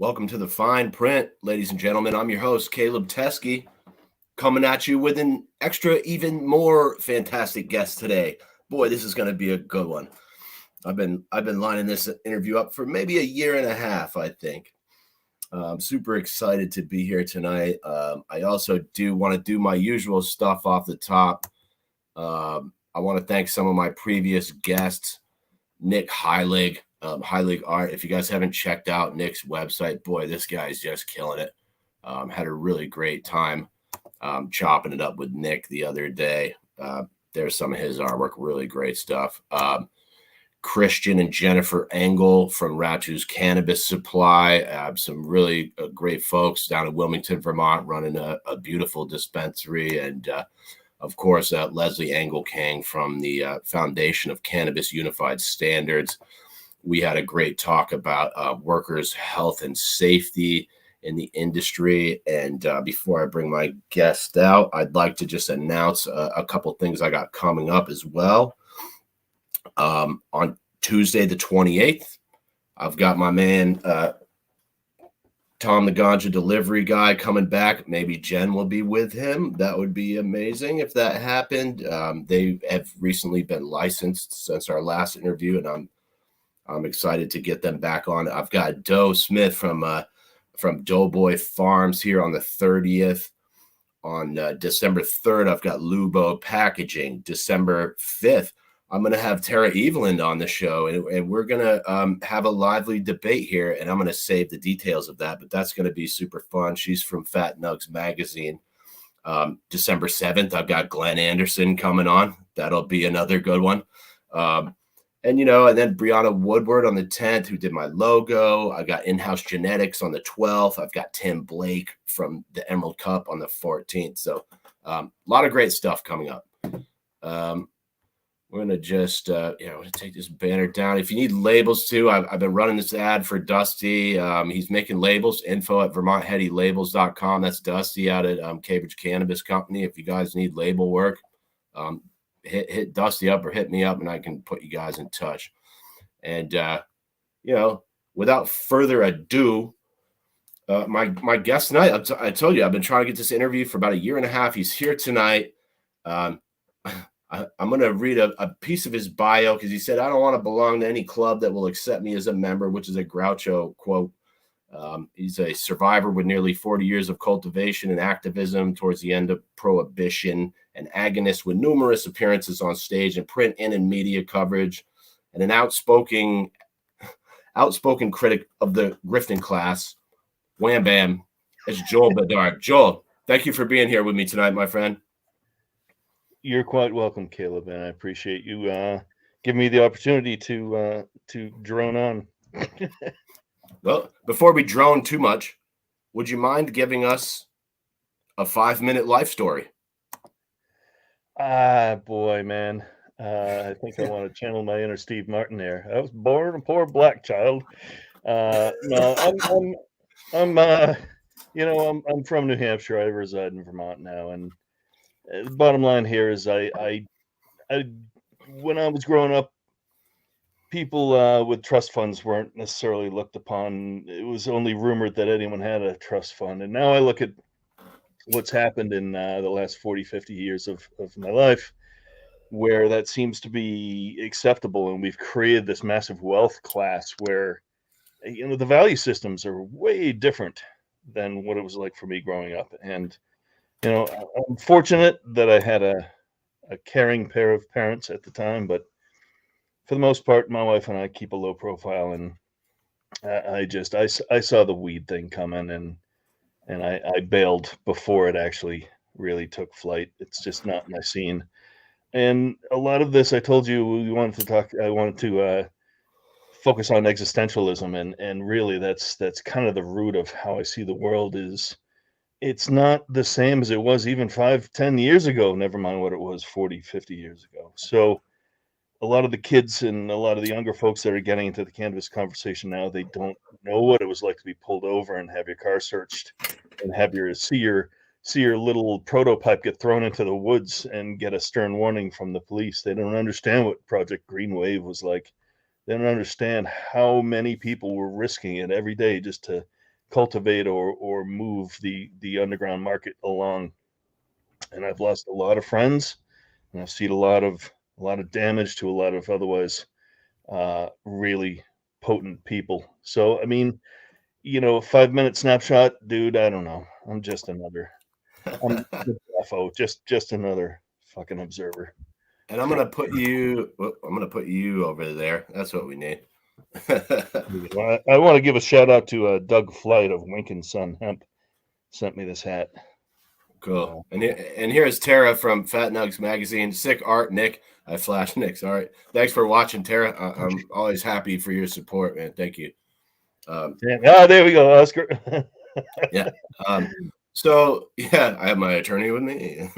Welcome to the fine print, ladies and gentlemen. I'm your host, Caleb Teskey, coming at you with an extra, even more fantastic guest today. Boy, this is going to be a good one. I've been lining this interview up for maybe a year and a half, I think. I'm super excited to be here tonight. I also do want to do my usual stuff off the top. I want to thank some of my previous guests, Nick Heilig. Heilig Art. If you guys haven't checked out Nick's website, boy, this guy's just killing it. Had a really great time chopping it up with Nick the other day. There's some of his artwork, really great stuff. Christian and Jennifer Engel from Ratu's Cannabis Supply. Some really great folks down in Wilmington, Vermont, running a beautiful dispensary. And of course, Leslie Engel-King from the Foundation of Cannabis Unified Standards. We had a great talk about workers' health and safety in the industry. And before I bring my guest out, I'd like to just announce a couple things I got coming up as well. On Tuesday, the 28th, I've got my man, Tom the Ganja delivery guy, coming back. Maybe Jen will be with him. That would be amazing if that happened. They have recently been licensed since our last interview, and I'm excited to get them back on. I've got Doe Smith from Doughboy Farms here on the 30th. On December 3rd, I've got Lubo Packaging. December 5th, I'm going to have Tara Eveland on the show, and we're going to have a lively debate here, and I'm going to save the details of that, but that's going to be super fun. She's from Fat Nugs Magazine. December 7th, I've got Glenn Anderson coming on. That'll be another good one. And then Brianna Woodward on the 10th, who did my logo. I got In-House Genetics on the 12th. I've got Tim Blake from the Emerald Cup on the 14th. So a lot of great stuff coming up. We're going to just, take this banner down. If you need labels too, I've been running this ad for Dusty. He's making labels, info@vermontheadylabels.com. That's Dusty out at Cambridge Cannabis Company. If you guys need label work, hit Dusty up or hit me up and I can put you guys in touch. And, without further ado, my guest tonight, I told you, I've been trying to get this interview for about a year and a half. He's here tonight. I'm going to read a piece of his bio because he said, I don't want to belong to any club that will accept me as a member, which is a Groucho quote. He's a survivor with nearly 40 years of cultivation and activism towards the end of Prohibition, an agonist with numerous appearances on stage and print and in media coverage, and an outspoken critic of the grifting class. Wham bam. It's Joel Bedard. Joel, thank you for being here with me tonight, my friend. You're quite welcome, Caleb, and I appreciate you giving me the opportunity to drone on. Well, before we drone too much, would you mind giving us a 5-minute life story? Boy, man. I think I want to channel my inner Steve Martin there. I was born a poor black child. No, I'm from New Hampshire. I reside in Vermont now, and the bottom line here is I when I was growing up, people with trust funds weren't necessarily looked upon. It was only rumored that anyone had a trust fund. And now I look at what's happened in the last 40, 50 years of my life, where that seems to be acceptable. And we've created this massive wealth class where, the value systems are way different than what it was like for me growing up. And, I'm fortunate that I had a caring pair of parents at the time, but for the most part, my wife and I keep a low profile, and I saw the weed thing coming, and I bailed before it actually really took flight. It's just not my scene. And a lot of this, I told you, I wanted to focus on existentialism, and really that's kind of the root of how I see the world. Is it's not the same as it was even 5-10 years ago, never mind what it was 40, 50 years ago. So a lot of the kids and a lot of the younger folks that are getting into the cannabis conversation now, they don't know what it was like to be pulled over and have your car searched and have see your little prototype get thrown into the woods and get a stern warning from the police. They don't understand what Project Green Wave was like. They don't understand how many people were risking it every day just to cultivate or move the underground market along. And I've lost a lot of friends, and I've seen a lot of damage to a lot of otherwise really potent people. So I mean, 5-minute snapshot, dude. I don't know. I'm just another. I'm the Buffo, just another fucking observer. And I'm gonna put you. I'm gonna put you over there. That's what we need. I want to give a shout out to Doug Flight of Wink and Son Hemp. Sent me this hat. Cool. And here's Tara from Fat Nugs Magazine. Sick art, Nick. I flashed Nick's art. Thanks for watching, Tara. I'm always happy for your support, man. Thank you. There we go, Oscar. Yeah. So yeah, I have my attorney with me.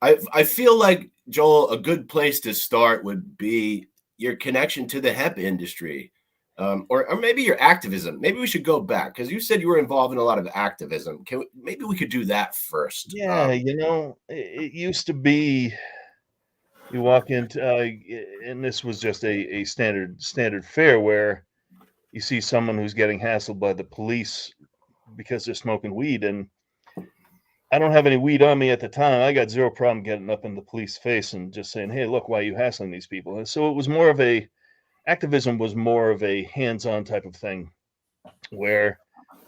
I feel like, Joel, a good place to start would be your connection to the hemp industry, or maybe your activism. Maybe we should go back because you said you were involved in a lot of activism. Maybe we could do that first? Yeah, it used to be you walk into, and this was just a standard fare where you see someone who's getting hassled by the police because they're smoking weed, and I don't have any weed on me at the time. I got zero problem getting up in the police face and just saying, "Hey, look, why are you hassling these people?" And so it was more of activism was more of a hands-on type of thing, where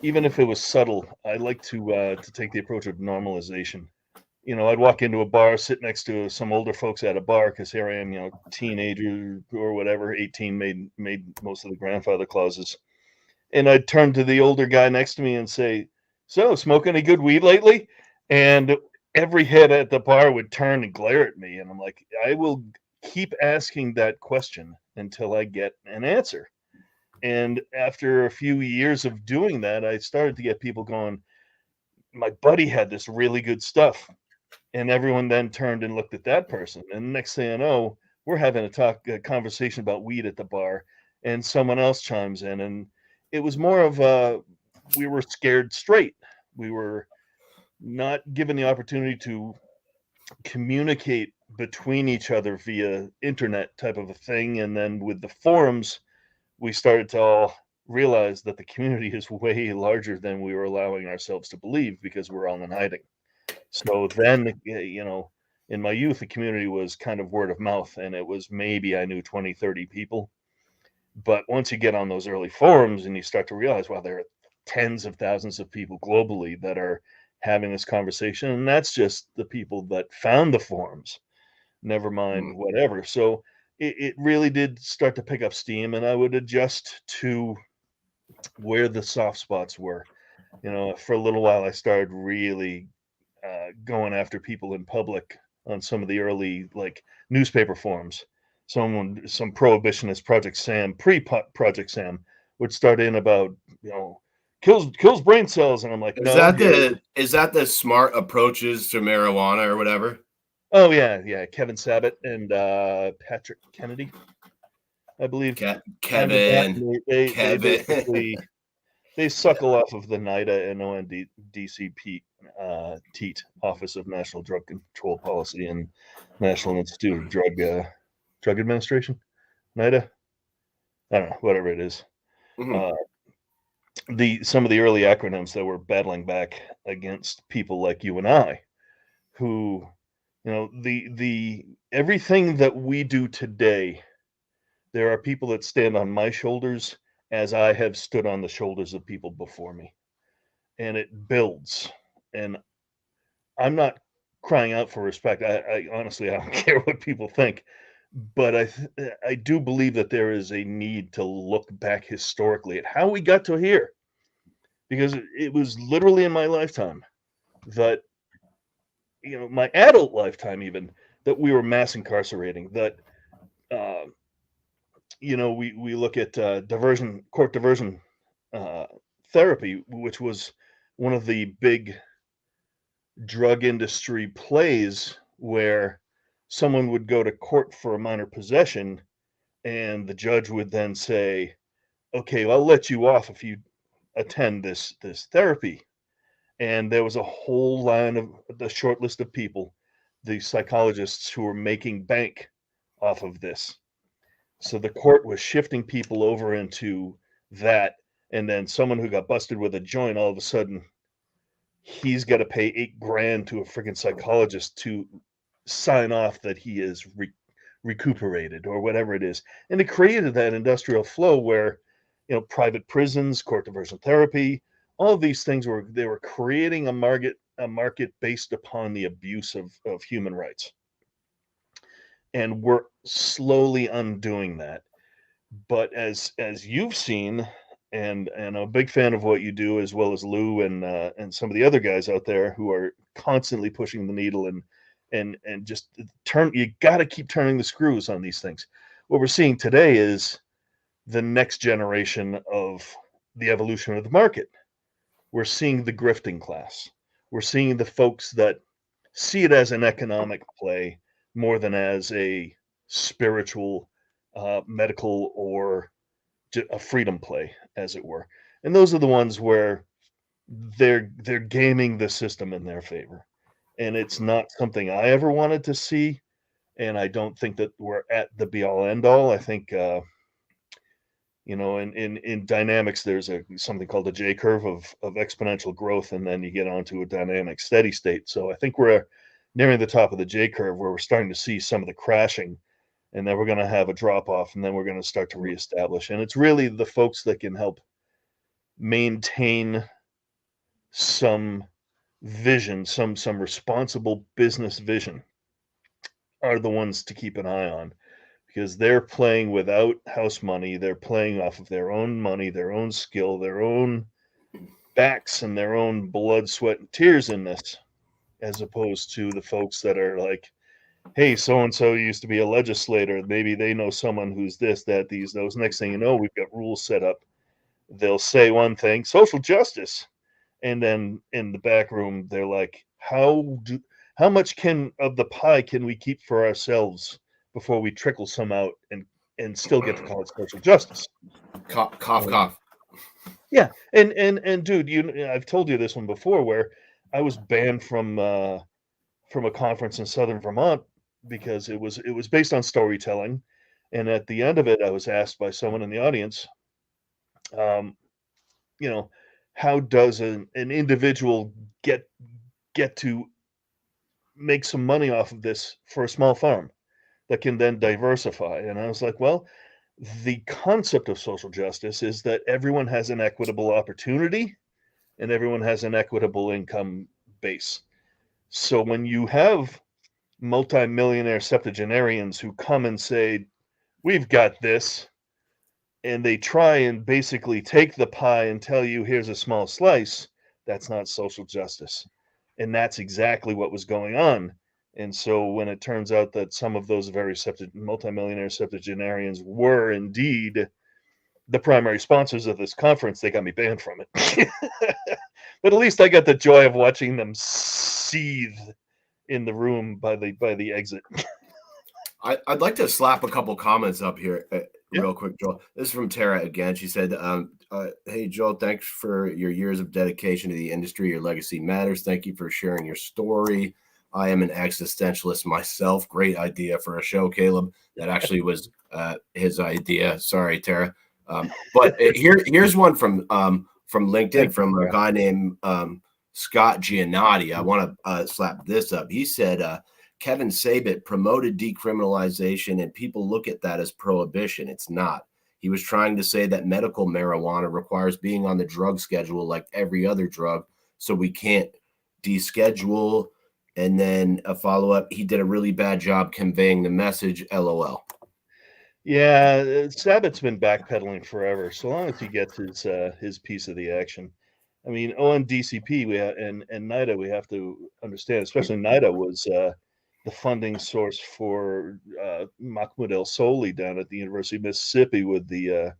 even if it was subtle, I like to take the approach of normalization. I'd walk into a bar, sit next to some older folks at a bar because here I am, teenager or whatever, 18, made most of the grandfather clauses, and I'd turn to the older guy next to me and say, "So, smoke any good weed lately?" And every head at the bar would turn and glare at me, and I'm like, I will keep asking that question until I get an answer. And after a few years of doing that, I started to get people going, my buddy had this really good stuff. And everyone then turned and looked at that person. And next thing I know, we're having a conversation about weed at the bar, and someone else chimes in. And it was more of we were scared straight. We were not given the opportunity to communicate between each other via internet type of a thing. And then with the forums, we started to all realize that the community is way larger than we were allowing ourselves to believe because we're all in hiding. So then, in my youth, the community was kind of word of mouth, and it was maybe I knew 20, 30 people. But once you get on those early forums and you start to realize, wow, there are tens of thousands of people globally that are having this conversation, and that's just the people that found the forums, never mind whatever. So it really did start to pick up steam, and I would adjust to where the soft spots were. For a little while, I started really going after people in public on some of the early newspaper forums. Some prohibitionist Project Sam, pre-Project Sam, would start in about kills brain cells, and I'm like, Is no. that the smart approaches to marijuana or whatever? Oh yeah, Kevin Sabat and Patrick Kennedy, I believe. Kevin. They basically they suckle off of the NIDA and ONDCP TEAT, Office of National Drug Control Policy and National Institute of Drug Administration, NIDA. I don't know, whatever it is. Some of the early acronyms that were battling back against people like you and I, who, the everything that we do today, there are people that stand on my shoulders as I have stood on the shoulders of people before me. And it builds. And I'm not crying out for respect. I honestly, I don't care what people think. But I do believe that there is a need to look back historically at how we got to here. Because it was literally in my lifetime that, my adult lifetime even, that we were mass incarcerating, that, we look at court diversion therapy, which was one of the big drug industry plays where someone would go to court for a minor possession and the judge would then say, okay, well, I'll let you off if you attend this therapy. And there was a whole line of the short list of people, the psychologists who were making bank off of this. So the court was shifting people over into that And then someone who got busted with a joint, all of a sudden, he's got to pay $8,000 to a freaking psychologist to sign off that he is recuperated or whatever it is. And it created that industrial flow where, private prisons, court diversion therapy, all of these things they were creating a market based upon the abuse of human rights. And we're slowly undoing that. But as you've seen, and I'm a big fan of what you do, as well as Lou and some of the other guys out there who are constantly pushing the needle and just you got to keep turning the screws on these things. What we're seeing today is the next generation of the evolution of the market. We're seeing the grifting class. We're seeing the folks that see it as an economic play more than as a spiritual, medical, or a freedom play, as it were. And those are the ones where they're gaming the system in their favor. And it's not something I ever wanted to see. And I don't think that we're at the be all end all. I think, in dynamics, there's something called the J curve of exponential growth. And then you get onto a dynamic steady state. So I think we're nearing the top of the J curve where we're starting to see some of the crashing, and then we're going to have a drop off, and then we're going to start to reestablish. And it's really the folks that can help maintain some vision, some responsible business vision, are the ones to keep an eye on, because they're playing without house money. They're playing off of their own money, their own skill, their own backs, and their own blood, sweat, and tears in this, as opposed to the folks that are like, hey, so-and-so used to be a legislator. Maybe they know someone who's this, that, these, those. Next thing you know, we've got rules set up. They'll say one thing, social justice. And then in the back room, they're like, how much of the pie can we keep for ourselves before we trickle some out and still get to call it social justice? Cough. Yeah. And dude, I've told you this one before, where I was banned from a conference in Southern Vermont because it was based on storytelling. And at the end of it, I was asked by someone in the audience, how does an individual get to make some money off of this for a small farm that can then diversify? And I was like, well, the concept of social justice is that everyone has an equitable opportunity and everyone has an equitable income base. So when you have multimillionaire septuagenarians who come and say, we've got this, and they try and basically take the pie and tell you, here's a small slice, that's not social justice. And that's exactly what was going on. And so when it turns out that some of those very multimillionaire septuagenarians were indeed the primary sponsors of this conference, they got me banned from it. But at least I got the joy of watching them seethe in the room by the exit. I'd like to slap a couple comments up here real quick, Joel. This is from Tara again. She said, hey, Joel, thanks for your years of dedication to the industry. Your legacy matters. Thank you for sharing your story. I am an existentialist myself. Great idea for a show, Caleb. That actually was his idea. Sorry, Tara. But here's one from LinkedIn from a guy named Scott Giannotti. I want to slap this up. He said, Kevin Sabet promoted decriminalization, and people look at that as prohibition. It's not. He was trying to say that medical marijuana requires being on the drug schedule like every other drug, so we can't deschedule. And then a follow-up, he did a really bad job conveying the message, LOL. Yeah, Sabbath's been backpedaling forever, so long as he gets his piece of the action. I mean, ONDCP and NIDA, we have to understand, especially NIDA was the funding source for Mahmoud El Soli down at the University of Mississippi with the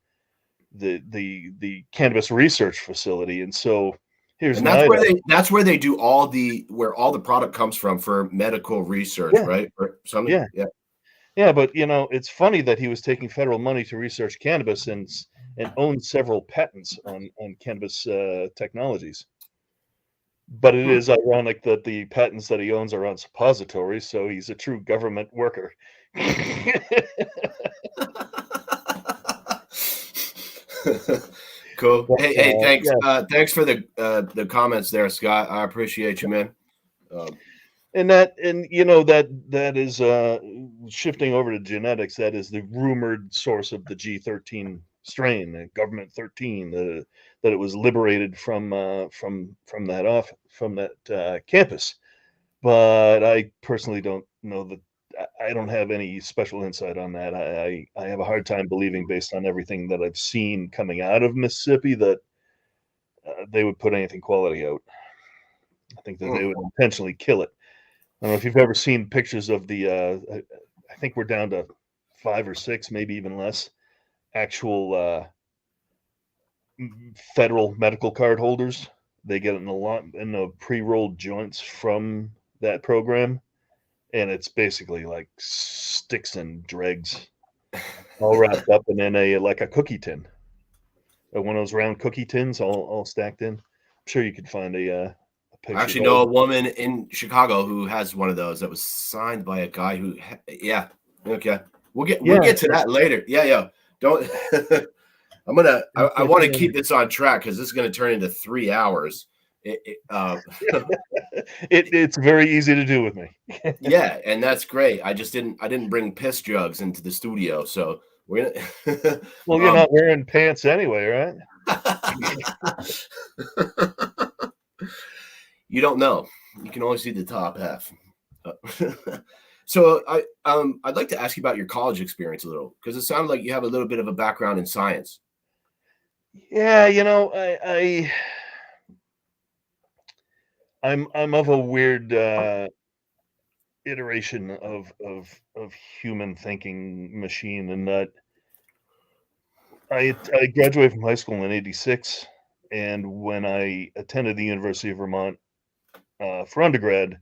cannabis research facility. And so here's that's where they do where all the product comes from for medical research, right? Or something. Yeah, but it's funny that he was taking federal money to research cannabis and owned several patents on cannabis technologies. But it is ironic that the patents that he owns are on suppositories, so he's a true government worker. Cool. But, Hey, thanks. yeah. Thanks for the comments there, Scott. I appreciate you, man. And you know that is shifting over to genetics. That is the rumored source of the G13 strain, the government 13, that it was liberated from that campus. But I personally don't know that. I don't have any special insight on that. I have a hard time believing, based on everything that I've seen coming out of Mississippi, that they would put anything quality out. I think that they would intentionally kill it. I don't know if you've ever seen pictures of the. I think we're down to 5 or 6, maybe even less, actual federal medical card holders. They get in the pre-rolled joints from that program, and it's basically like sticks and dregs, all wrapped up and in a cookie tin, one of those round cookie tins, all stacked in. I'm sure you could find a picture. I actually know a woman in Chicago who has one of those that was signed by a guy who, yeah. Okay. We'll get to that later. Yeah. Don't, I want to keep this on track because this is going to turn into 3 hours. It's very easy to do with me. Yeah. And that's great. I didn't bring piss jugs into the studio. So we're going to, well, you're not wearing pants anyway, right? You don't know. You can only see the top half. So I'd like to ask you about your college experience a little, because it sounded like you have a little bit of a background in science. Yeah, I'm of a weird iteration of human thinking machine, in that I graduated from high school in '86, and when I attended the University of Vermont for undergrad,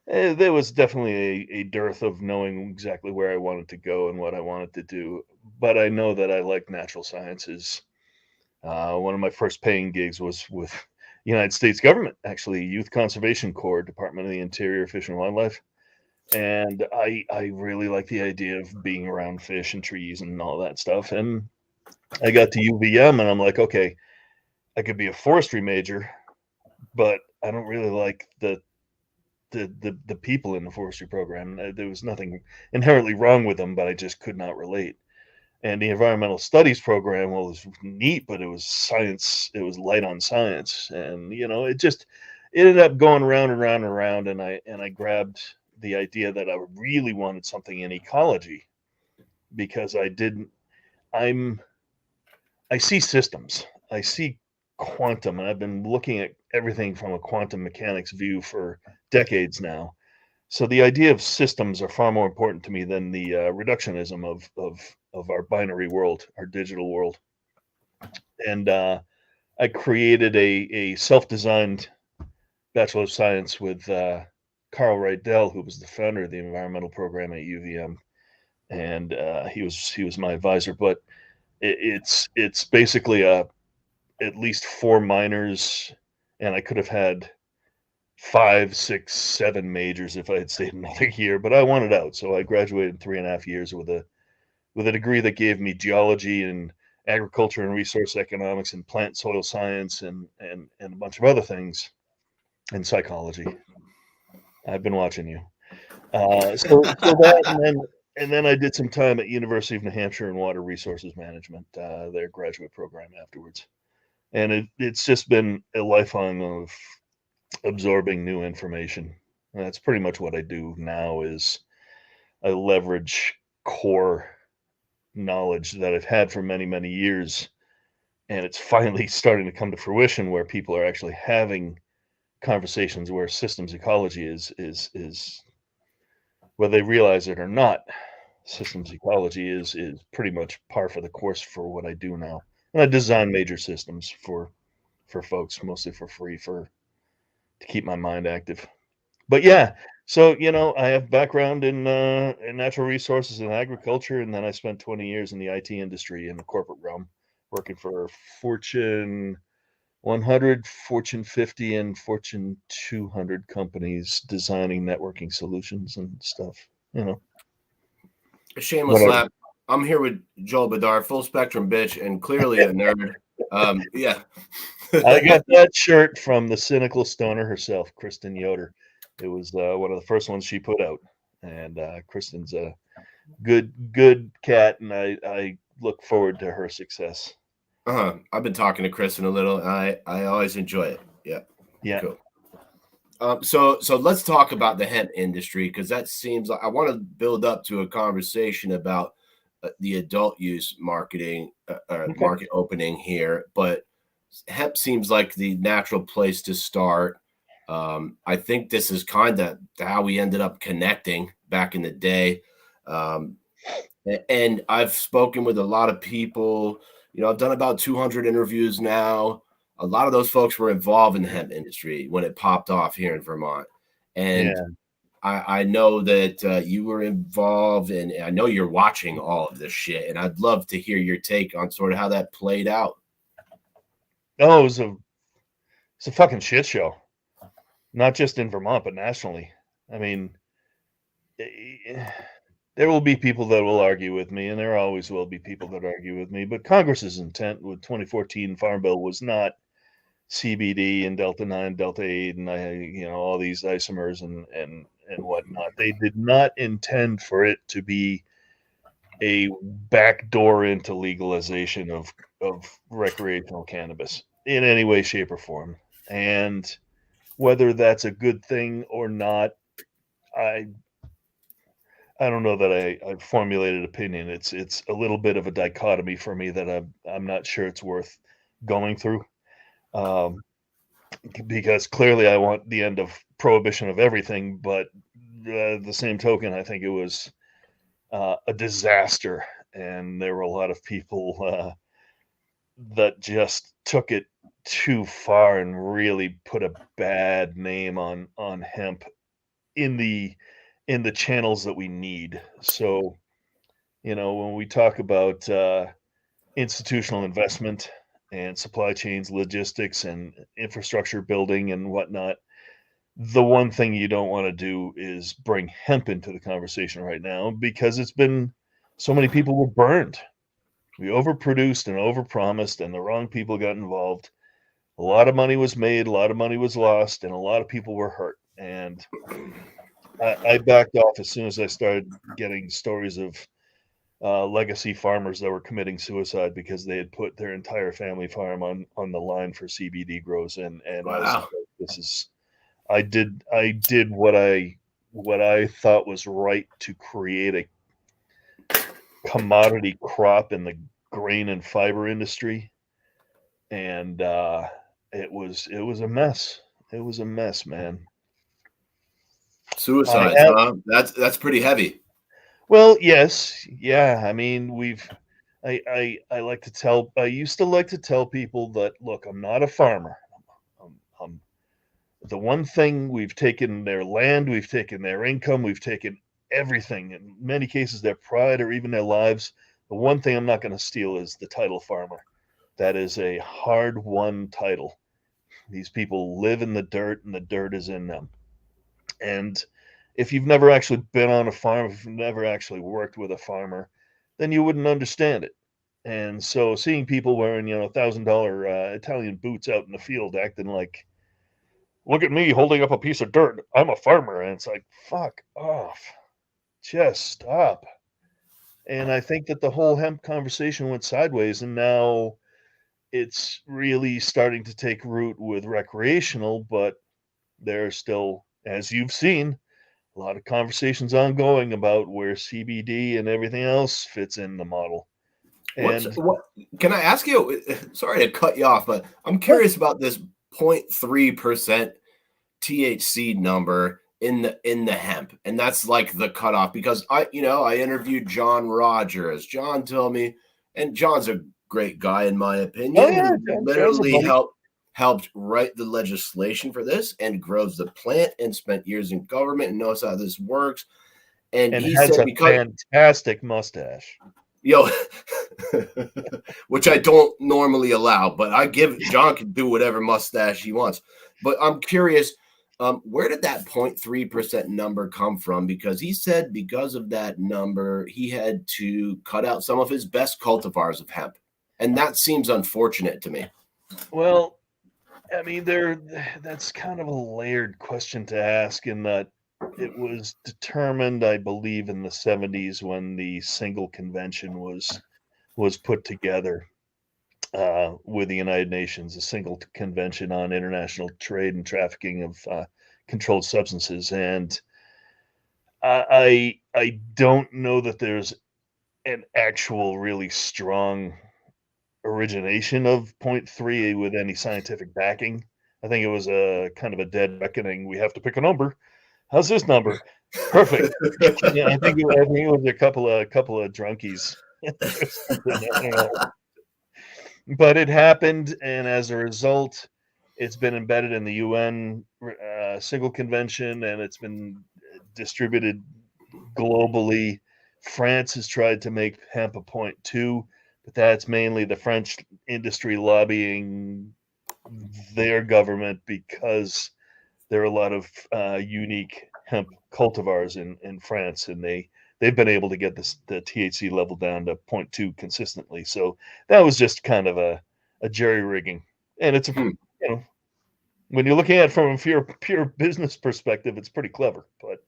there was definitely a dearth of knowing exactly where I wanted to go and what I wanted to do. But I know that I like natural sciences. One of my first paying gigs was with the United States government, actually, Youth Conservation Corps, Department of the Interior, Fish and Wildlife. And I really like the idea of being around fish and trees and all that stuff. And I got to UVM, and I'm like, okay, I could be a forestry major, but I don't really like the people in the forestry program. There was nothing inherently wrong with them, but I just could not relate. And the environmental studies program, well, was neat, but it was science. It was light on science, and it ended up going round and round and round. And I grabbed the idea that I really wanted something in ecology, because I see systems, I see quantum, and I've been looking at everything from a quantum mechanics view for decades now. So the idea of systems are far more important to me than the reductionism of our binary world, our digital world. And I created a self-designed Bachelor of Science with Carl Rydell, who was the founder of the environmental program at UVM, and he was my advisor. But it's basically at least 4 minors, and I could have had 5, 6, 7 majors if I had stayed another year, but I wanted out. So I graduated in 3.5 years with a degree that gave me geology and agriculture and resource economics and plant soil science and a bunch of other things, and psychology. I've been watching you. So that, and then I did some time at University of New Hampshire in water resources management, their graduate program afterwards. And it's just been a lifelong of absorbing new information. And that's pretty much what I do now. Is I leverage core knowledge that I've had for many, many years, and it's finally starting to come to fruition, where people are actually having conversations where systems ecology is whether they realize it or not. Systems ecology is pretty much par for the course for what I do now. And I design major systems for folks, mostly for free, to keep my mind active. But yeah, so I have background in natural resources and agriculture, and then I spent 20 years in the IT industry in the corporate realm, working for Fortune 100, Fortune 50, and Fortune 200 companies, designing networking solutions and stuff. A shameless slap. I'm here with Joel Bedard, full spectrum bitch, and clearly a nerd. Yeah. I got that shirt from the cynical stoner herself, Kristen Yoder. It was one of the first ones she put out, and Kristen's a good cat, and I look forward to her success. I've been talking to Kristen a little. I always enjoy it. Yeah. Yeah. Cool. So let's talk about the hemp industry, because that seems like I want to build up to a conversation about the adult use marketing Okay. market opening here, but hemp seems like the natural place to start. I think this is kind of how we ended up connecting back in the day. And I've spoken with a lot of people. I've done about 200 interviews now. A lot of those folks were involved in the hemp industry when it popped off here in Vermont. And Yeah. I know that you were involved, and I know you're watching all of this shit. And I'd love to hear your take on sort of how that played out. Oh, it's a fucking shit show. Not just in Vermont, but nationally. I mean, there will be people that will argue with me, and there always will be people that argue with me. But Congress's intent with 2014 Farm Bill was not CBD and Delta 9, Delta 8, and all these isomers and whatnot. They did not intend for it to be a backdoor into legalization of recreational cannabis in any way, shape, or form. And whether that's a good thing or not, I don't know that I formulated opinion. It's a little bit of a dichotomy for me that I'm not sure it's worth going through. Because clearly I want the end of prohibition of everything, but the same token, I think it was a disaster, and there were a lot of people that just took it too far and really put a bad name on hemp in the channels that we need. So, when we talk about institutional investment and supply chains, logistics, and infrastructure building and whatnot, the one thing you don't want to do is bring hemp into the conversation right now, because it's been so many people were burned. We overproduced and overpromised, and the wrong people got involved. A lot of money was made, a lot of money was lost, and a lot of people were hurt. And I backed off as soon as I started getting stories of legacy farmers that were committing suicide because they had put their entire family farm on the line for CBD grows. And I was Wow. like, this is, I did what I thought was right to create a commodity crop in the grain and fiber industry. And it was a mess. It was a mess, man. Suicides, huh? That's pretty heavy. Well, yes, yeah. I mean, I like to tell. I used to like to tell people that, look, I'm not a farmer. I'm the one thing, we've taken their land, we've taken their income, we've taken everything. In many cases, their pride or even their lives. The one thing I'm not going to steal is the title farmer. That is a hard-won title. These people live in the dirt, and the dirt is in them. And if you've never actually been on a farm, if you've never actually worked with a farmer, then you wouldn't understand it. And so seeing people wearing, $1,000 Italian boots out in the field acting like, look at me holding up a piece of dirt, I'm a farmer. And it's like, fuck off. Just stop. And I think that the whole hemp conversation went sideways, and now it's really starting to take root with recreational, but there's still, as you've seen, a lot of conversations ongoing about where CBD and everything else fits in the model. And What can I ask you? Sorry to cut you off, but I'm curious about this 0.3% THC number in the hemp, and that's like the cutoff, because I interviewed John Rogers. John told me, and John's a great guy in my opinion, yeah, who literally helped write the legislation for this and grows the plant and spent years in government and knows how this works. And he has said, a because fantastic mustache. Which I don't normally allow, but John can do whatever mustache he wants. But I'm curious, where did that 0.3% number come from? Because he said because of that number, he had to cut out some of his best cultivars of hemp. And that seems unfortunate to me. Well, I mean, that's kind of a layered question to ask in that it was determined, I believe, in the 70s when the single convention was put together with the United Nations, a single convention on international trade and trafficking of controlled substances. And I don't know that there's an actual really strong origination of point three with any scientific backing. I think it was a kind of a dead reckoning. We have to pick a number. How's this number? Perfect. Yeah, I think it was a couple of drunkies. I don't know. But it happened, and as a result, it's been embedded in the UN single convention, and it's been distributed globally. France has tried to make hemp a point too, but that's mainly the French industry lobbying their government because there are a lot of unique hemp cultivars in France, and they've been able to get the THC level down to 0.2 consistently. So that was just kind of a jerry rigging, and it's when you're looking at it from a pure business perspective, it's pretty clever. But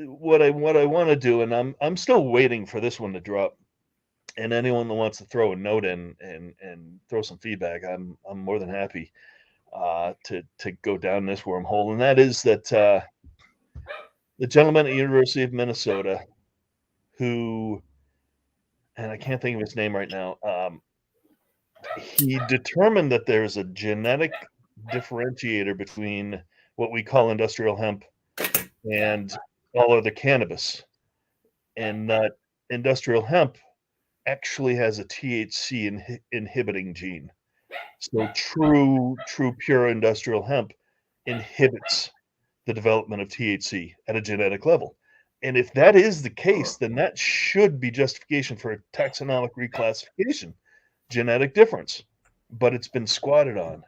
what I want to do, and I'm still waiting for this one to drop. And anyone that wants to throw a note in and throw some feedback, I'm more than happy to go down this wormhole. And that is that the gentleman at the University of Minnesota, who, and I can't think of his name right now, he determined that there's a genetic differentiator between what we call industrial hemp and all other cannabis, and that industrial hemp actually has a THC inhibiting gene. So true pure industrial hemp inhibits the development of THC at a genetic level. And if that is the case, then that should be justification for a taxonomic reclassification, genetic difference. But it's been squatted on.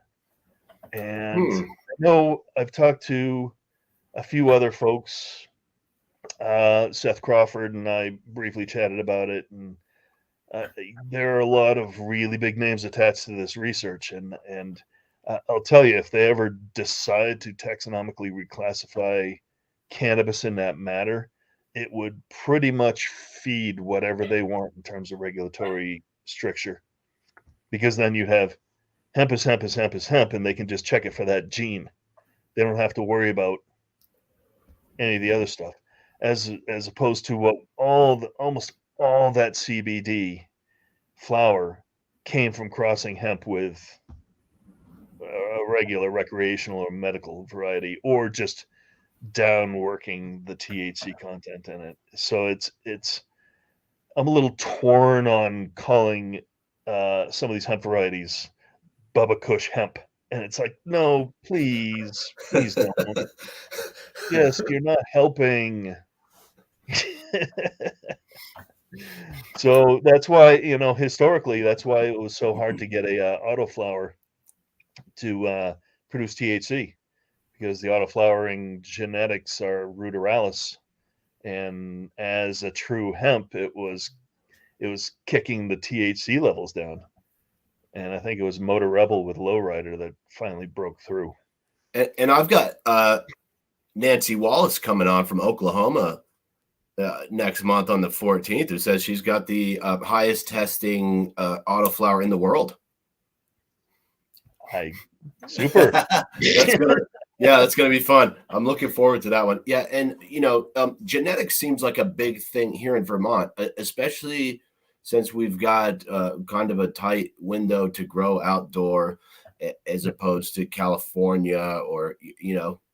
And I know I've talked to a few other folks. Seth Crawford and I briefly chatted about it, and there are a lot of really big names attached to this research, and I'll tell you, if they ever decide to taxonomically reclassify cannabis in that matter, it would pretty much feed whatever they want in terms of regulatory stricture, because then you have hemp is hemp is hemp is hemp, and they can just check it for that gene. They don't have to worry about any of the other stuff, as opposed to what almost all that CBD flower came from crossing hemp with a regular recreational or medical variety, or just downworking the THC content in it. So it's I'm a little torn on calling some of these hemp varieties Bubba Kush hemp, and it's like, no, please don't. Yes, you're not helping. So that's why, historically, that's why it was so hard to get a autoflower to produce THC, because the autoflowering genetics are ruderalis, and as a true hemp, it was kicking the THC levels down. And I think it was Motor Rebel with Lowrider that finally broke through. And I've got Nancy Wallace coming on from Oklahoma next month on the 14th, who says she's got the highest testing autoflower in the world. Super. That's gonna be fun. I'm looking forward to that one. Yeah, and genetics seems like a big thing here in Vermont, especially since we've got kind of a tight window to grow outdoor, as opposed to California or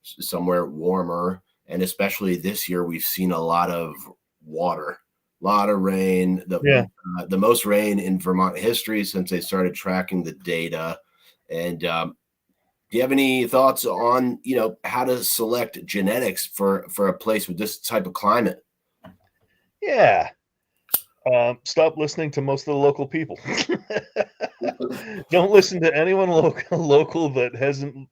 somewhere warmer. And especially this year, we've seen a lot of water, a lot of rain. The most rain in Vermont history since they started tracking the data. And do you have any thoughts on how to select genetics for a place with this type of climate? Yeah. Stop listening to most of the local people. Don't listen to anyone local that hasn't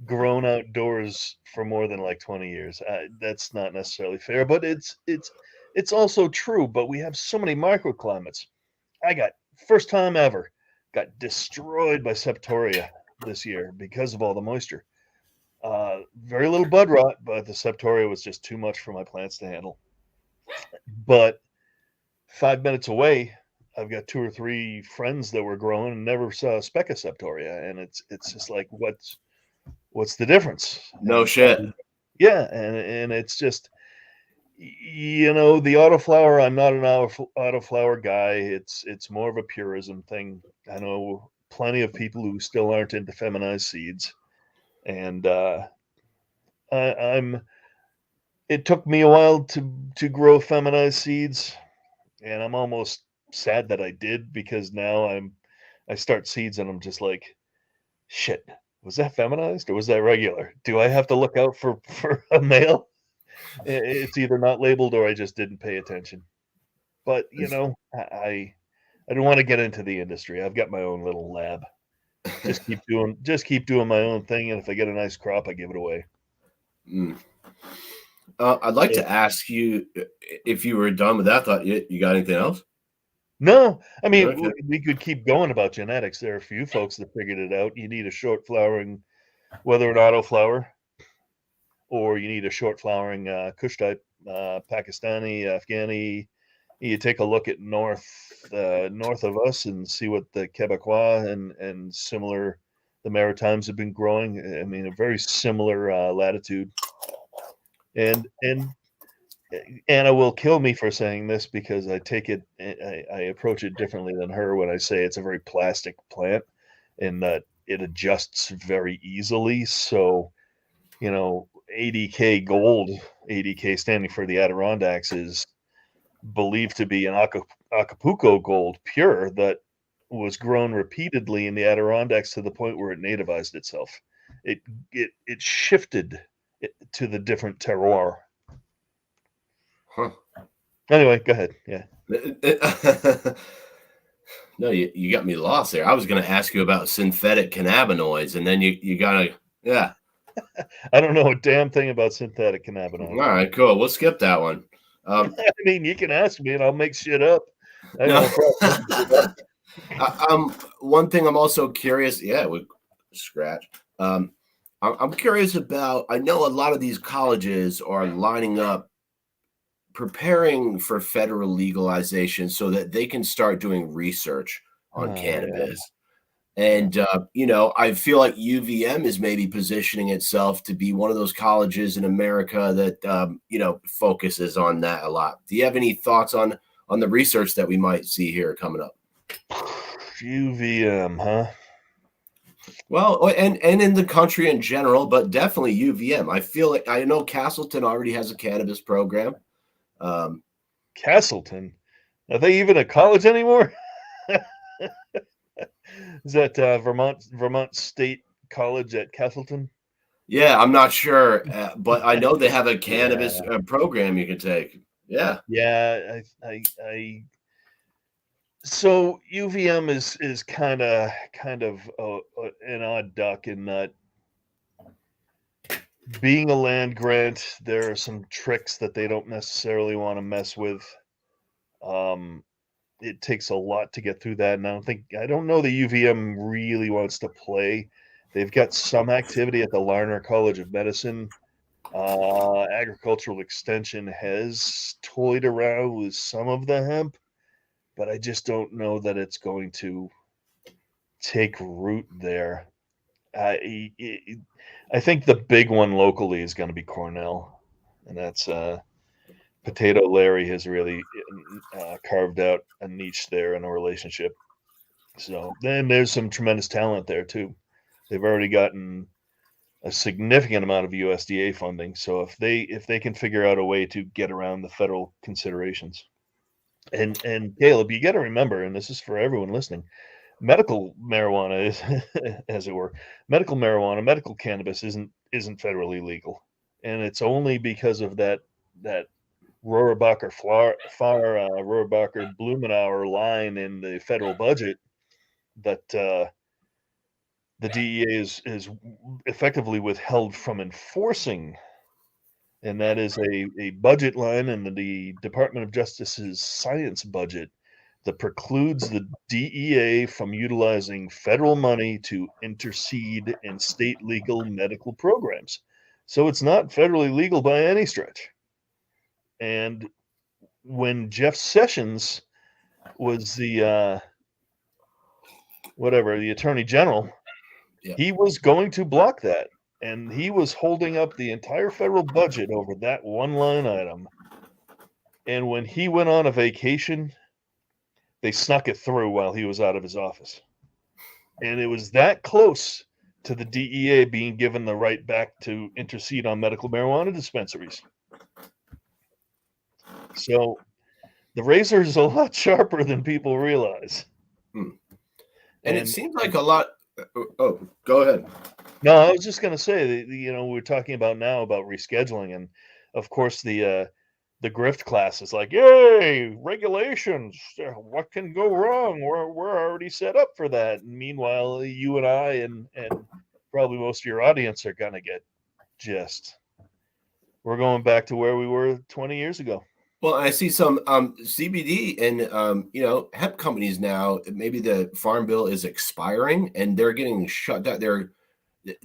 grown outdoors for more than like 20 years. That's not necessarily fair, but it's also true. But we have so many microclimates. I got first time ever got destroyed by septoria this year because of all the moisture. Very little bud rot, but the septoria was just too much for my plants to handle. But 5 minutes away, I've got 2 or 3 friends that were growing and never saw a speck of septoria, and it's just like what's the difference? No And shit. yeah, and it's just the autoflower. I'm not an autoflower guy. It's more of a purism thing. I know plenty of people who still aren't into feminized seeds, and I'm. It took me a while to grow feminized seeds, and I'm almost sad that I did because now I start seeds and I'm just like, shit. Was that feminized or was that regular? Do I have to look out for a male? It's either not labeled or I just didn't pay attention. But I don't want to get into the industry. I've got my own little lab. Just keep doing my own thing, and if I get a nice crop, I give it away. Mm. I'd like to ask you if you were done with that thought. You got anything else? No, I mean Okay. we could keep going about genetics. There are a few folks that figured it out. You need a short flowering, whether an autoflower, or you need a short flowering Kush type, Pakistani, Afghani. You take a look at north of us and see what the Quebecois and similar the Maritimes have been growing. I mean, a very similar latitude. And Anna will kill me for saying this because I approach it differently than her when I say it's a very plastic plant in that it adjusts very easily. So, 80K gold, 80K standing for the Adirondacks, is believed to be an Acapulco gold pure that was grown repeatedly in the Adirondacks to the point where it nativized itself. It shifted to the different terroir. Huh. Anyway, go ahead. Yeah. No, you got me lost there. I was going to ask you about synthetic cannabinoids, and then you got to, yeah. I don't know a damn thing about synthetic All cannabinoids. right, cool. We'll skip that one. I mean, you can ask me and I'll make shit up. I No. got no problem. One thing I'm also curious. Yeah, we scratch. I'm curious about. I know a lot of these colleges are lining up, preparing for federal legalization so that they can start doing research on cannabis. And, I feel like UVM is maybe positioning itself to be one of those colleges in America that, focuses on that a lot. Do you have any thoughts on the research that we might see here coming up? UVM, huh? Well, and in the country in general, but definitely UVM. I feel like I know Castleton already has a cannabis program. Castleton? Are they even a college anymore? Is that Vermont State College at Castleton? Yeah, I'm not sure, but I know they have a cannabis program you can take. Yeah. Yeah, so UVM is kind of an odd duck in that being a land grant, there are some tricks that they don't necessarily want to mess with. It takes a lot to get through that, and I don't know the UVM really wants to play. They've got some activity at the Larner College of Medicine. Agricultural Extension has toyed around with some of the hemp, but I just don't know that it's going to take root there. I think the big one locally is going to be Cornell, and that's Potato Larry has really carved out a niche there in a relationship. So then there's some tremendous talent there too. They've already gotten a significant amount of USDA funding. So if they can figure out a way to get around the federal considerations, and Caleb, you got to remember, and this is for everyone listening, medical marijuana is, as it were, medical cannabis isn't federally legal, and it's only because of that Rohrabacher Rohrabacher Blumenauer line in the federal budget that the DEA is effectively withheld from enforcing, and that is a budget line in the Department of Justice's science budget that precludes the DEA from utilizing federal money to intercede in state legal medical programs. So it's not federally legal by any stretch. And when Jeff Sessions was the attorney general, he was going to block that. And he was holding up the entire federal budget over that one line item. And when he went on a vacation, they snuck it through while he was out of his office. And it was that close to the DEA being given the right back to intercede on medical marijuana dispensaries. So the razor is a lot sharper than people realize. And it seems like a lot. Oh, go ahead. No, I was just going to say that, we're talking about now about rescheduling, and of course the grift class is like, yay, regulations. What can go wrong? We're already set up for that. And meanwhile, you and I and probably most of your audience are going to get we're going back to where we were 20 years ago. Well, I see some CBD and hemp companies now. Maybe the farm bill is expiring and they're getting shut down. They're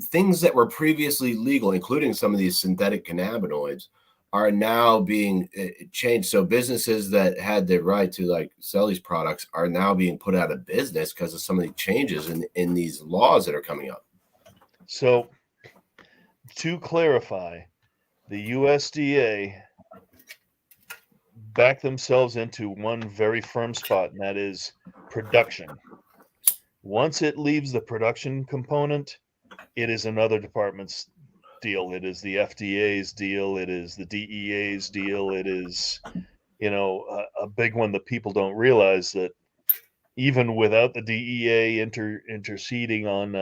things that were previously legal, including some of these synthetic cannabinoids, are now being changed. So businesses that had the right to sell these products are now being put out of business because of some of the changes in these laws that are coming up. So to clarify, the USDA back themselves into one very firm spot, and that is production. Once it leaves the production component, it is another department's deal. It is the FDA's deal. It is the DEA's deal. It is, a big one that people don't realize, that even without the DEA interceding on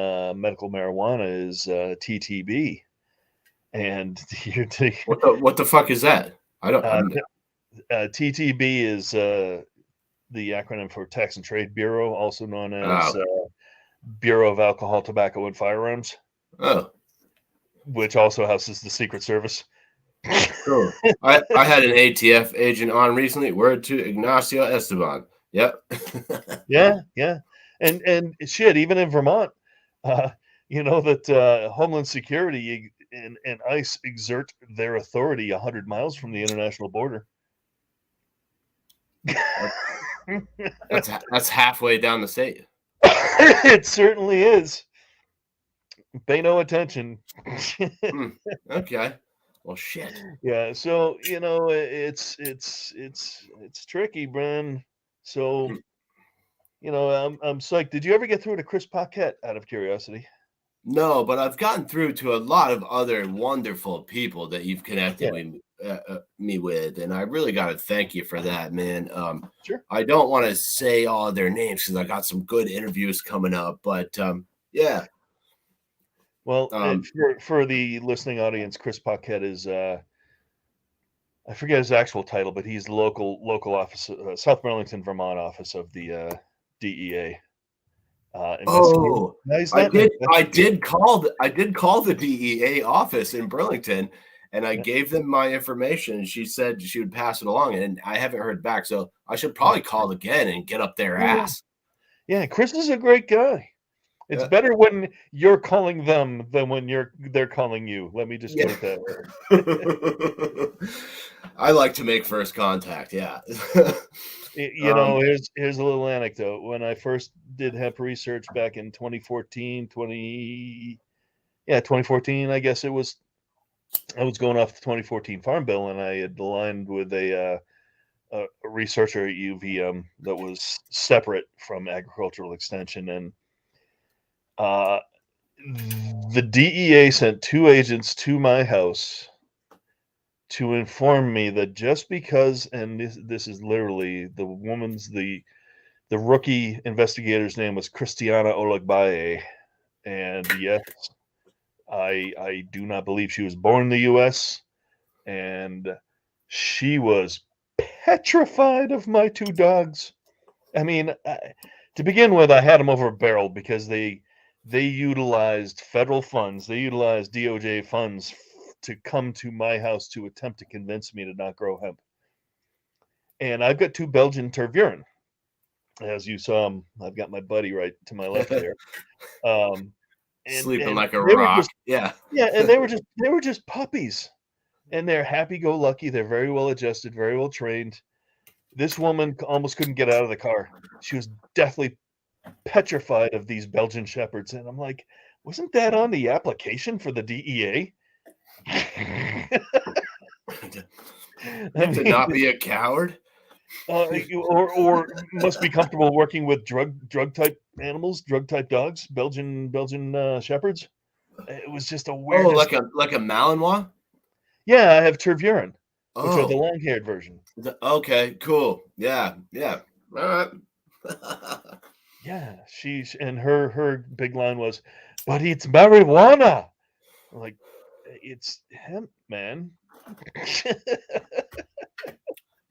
medical marijuana is TTB. And what the fuck is that? I don't. TTB is the acronym for Tax and Trade Bureau, also known as Bureau of Alcohol, Tobacco, and Firearms. Oh. Which also houses the Secret Service. Cool. I had an ATF agent on recently. Word to Ignacio Esteban. Yep. Yeah. And shit, even in Vermont, that Homeland Security and ICE exert their authority 100 miles from the international border. That's halfway down the state. It certainly is. Pay no attention. Okay. Well, shit. Yeah. So it's tricky, Bren. So I'm psyched. Did you ever get through to Chris Paquette, out of curiosity? No, but I've gotten through to a lot of other wonderful people that you've connected me with, and I really got to thank you for that, man. Sure. I don't want to say all their names because I got some good interviews coming up, but yeah. Well, for the listening audience, Chris Paquette is I forget his actual title, but he's the local office, South Burlington, Vermont office of the DEA. I did call the DEA office in Burlington, and I gave them my information, and she said she would pass it along, and I haven't heard back, so I should probably call again and get up their ass. Yeah, Chris is a great guy. It's better when you're calling them than when they're calling you. Let me just put it that way. I like to make first contact. Yeah. Here's a little anecdote. When I first did hemp research back in 2014, I guess it was. I was going off the 2014 Farm Bill, and I had aligned with a researcher at UVM that was separate from agricultural extension, and the DEA sent 2 agents to my house to inform me that just because, and this is literally the rookie investigator's name was Christiana Olagbaye, and yes, I do not believe she was born in the U.S., and she was petrified of my 2 dogs. I mean, to begin with, I had them over a barrel because they utilized federal funds. They utilized DOJ funds to come to my house to attempt to convince me to not grow hemp. And I've got 2 Belgian Tervuren. as you saw, I've got my buddy right to my left there. Um, Sleeping and like a they were rock. just Yeah. yeah, and they were just puppies, and they're happy-go-lucky. They're very well adjusted, very well trained. This woman almost couldn't get out of the car. She was deathly petrified of these Belgian shepherds, and I'm like, wasn't that on the application for the DEA? I To mean, not be a coward. or must be comfortable working with drug type animals, drug type dogs, Belgian shepherds. It was just a Oh, weirdest. like a Malinois. Yeah, I have Tervuren, which are the Oh, long-haired version. okay, cool. Yeah, yeah. All right. Yeah, she's and her big line was, "But it's marijuana." I'm like, it's hemp, man.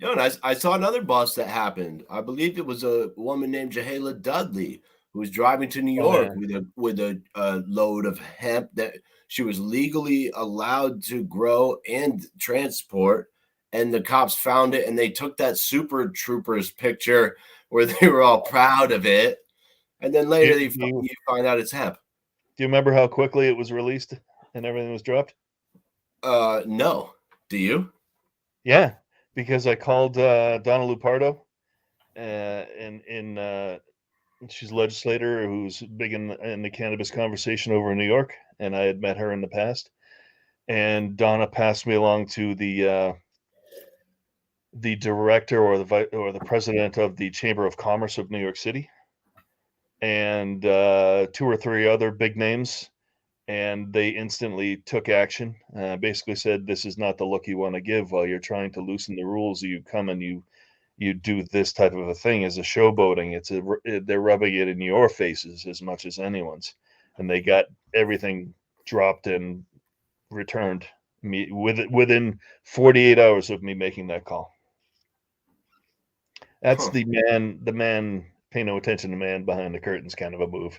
And I saw another bust that happened. I believe it was a woman named Jahala Dudley who was driving to New Oh York yeah, with a load of hemp that she was legally allowed to grow and transport. And the cops found it, and they took that Super Troopers picture where they were all proud of it. And then do, later do you you find out it's hemp. do you remember how quickly it was released and everything was dropped? No. Do you? Yeah, because I called Donna Lupardo, she's a legislator who's big in the cannabis conversation over in New York, and I had met her in the past. And Donna passed me along to the director or the president of the Chamber of Commerce of New York City, and two or three other big names, and they instantly took action. Basically said, "This is not the look you want to give while you're trying to loosen the rules. You come and you do this type of a thing as a showboating. They're rubbing it in your faces as much as anyone's." And they got everything dropped and returned me within 48 hours of me making that call. That's Huh. the man, pay no attention to man behind the curtains kind of a move.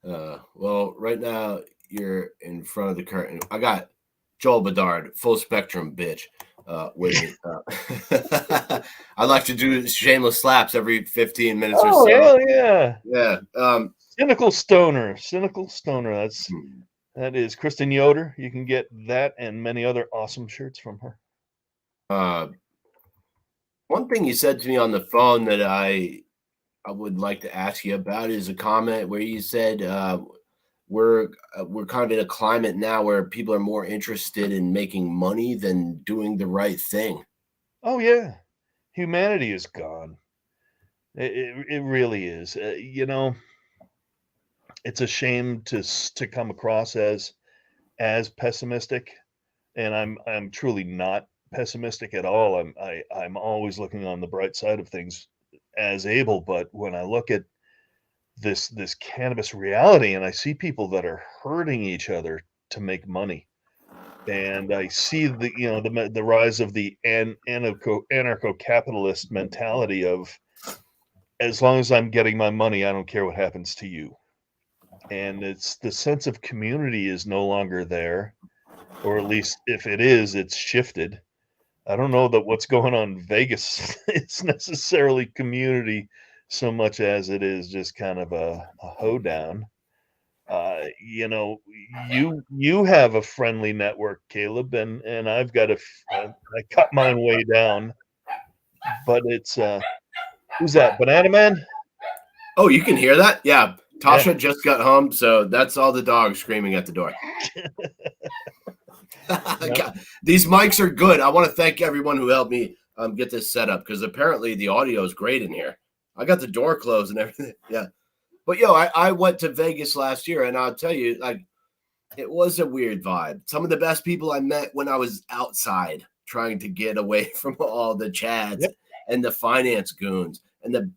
Well, right now you're in front of the curtain. I got Joel Bedard, full spectrum bitch, with me. I like to do shameless slaps every 15 minutes or Oh, so. hell yeah. Yeah. Cynical stoner. Cynical stoner. Hmm. That is Kristen Yoder. You can get that and many other awesome shirts from her. One thing you said to me on the phone that I would like to ask you about is a comment where you said we're kind of in a climate now where people are more interested in making money than doing the right thing. Oh yeah. Humanity is gone. It really is. It's a shame to come across as pessimistic, and I'm truly not pessimistic at all. I'm always looking on the bright side of things as able, but when I look at this cannabis reality and I see people that are hurting each other to make money, and I see the rise of the anarcho-capitalist mentality of, as long as I'm getting my money, I don't care what happens to you. And it's the sense of community is no longer there, or at least if it is, it's shifted. I don't know that what's going on in Vegas is necessarily community so much as it is just kind of a hoedown. You have a friendly network, Caleb, and I've got I cut mine way down, but it's who's that? Banana Man? Oh, you can hear that? Yeah. Yeah. Tasha just got home, so that's all the dogs screaming at the door. No. God, these mics are good. I want to thank everyone who helped me get this set up because apparently the audio is great in here. I got the door closed and everything. Yeah. But I went to Vegas last year, and I'll tell you, like, it was a weird vibe. Some of the best people I met when I was outside trying to get away from all the chads Yep. and the finance goons and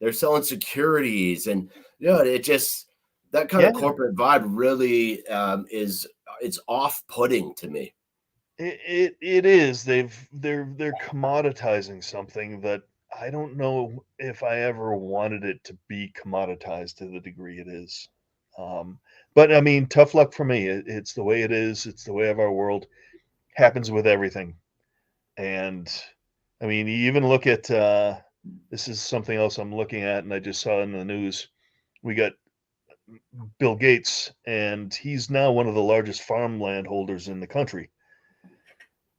they're selling securities, and it just, that kind of Yeah. corporate vibe really it's off-putting to me. It is. They're commoditizing something that I don't know if I ever wanted it to be commoditized to the degree it is. But I mean, tough luck for me. It's the way it is. It's the way of our world. Happens with everything. And I mean, you even look at this is something else I'm looking at, and I just saw in the news. We got Bill Gates, and he's now one of the largest farmland holders in the country.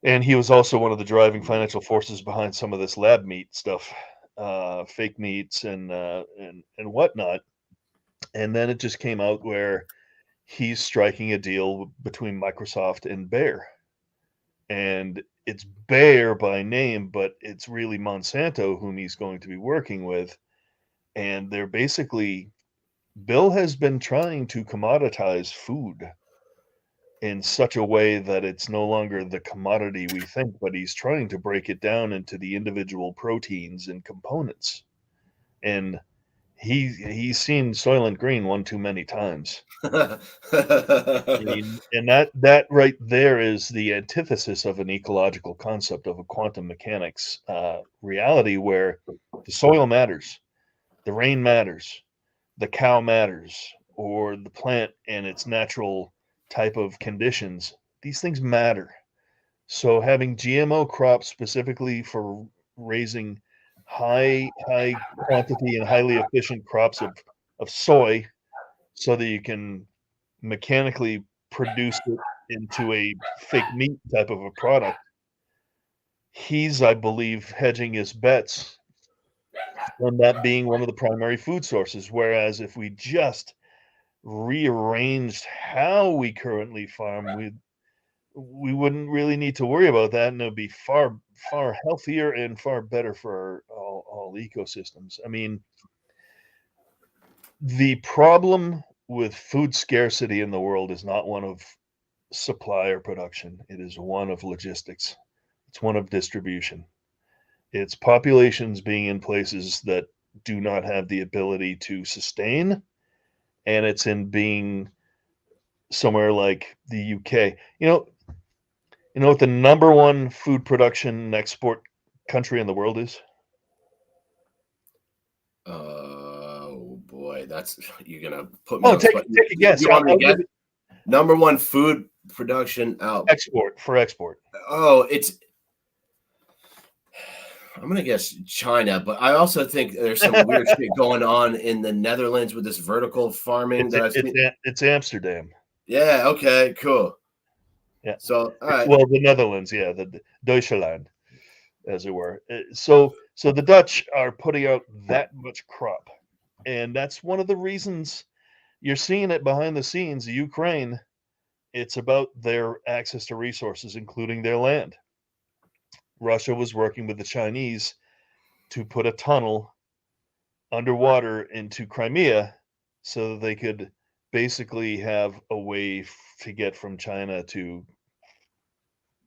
And he was also one of the driving financial forces behind some of this lab meat stuff, fake meats and whatnot. And then it just came out where he's striking a deal between Microsoft and Bayer. And it's Bayer by name, but it's really Monsanto whom he's going to be working with. And they're basically, Bill has been trying to commoditize food in such a way that it's no longer the commodity we think, but he's trying to break it down into the individual proteins and components. And he's seen Soylent Green one too many times. And that right there is the antithesis of an ecological concept of a quantum mechanics reality where the soil matters, the rain matters, the cow matters, or the plant and its natural type of conditions. These things matter. So having GMO crops specifically for raising high quantity and highly efficient crops of soy so that you can mechanically produce it into a fake meat type of a product. He's, I believe, hedging his bets on that being one of the primary food sources. Whereas if we just rearranged how we currently farm, we wouldn't really need to worry about that, and it would be far healthier and far better for all ecosystems. I mean, the problem with food scarcity in the world is not one of supply or production. It is one of logistics. It's one of distribution. It's populations being in places that do not have the ability to sustain, and it's in being somewhere like the UK. You know what the number one food production and export country in the world is? Oh boy, that's you're gonna put me Oh, on the take spot. a guess. You want me to I'll guess? Number one food production out. export. Oh, I'm gonna guess China, but I also think there's some weird shit going on in the Netherlands with this vertical farming that I've seen. It's Amsterdam. Yeah, okay, cool. Yeah. So, all right. Well, the Netherlands, yeah, the Deutschland, as it were. So the Dutch are putting out that much crop, and that's one of the reasons you're seeing it behind the scenes. Ukraine, it's about their access to resources, including their land. Russia was working with the Chinese to put a tunnel underwater into Crimea so that they could basically have a way to get from China to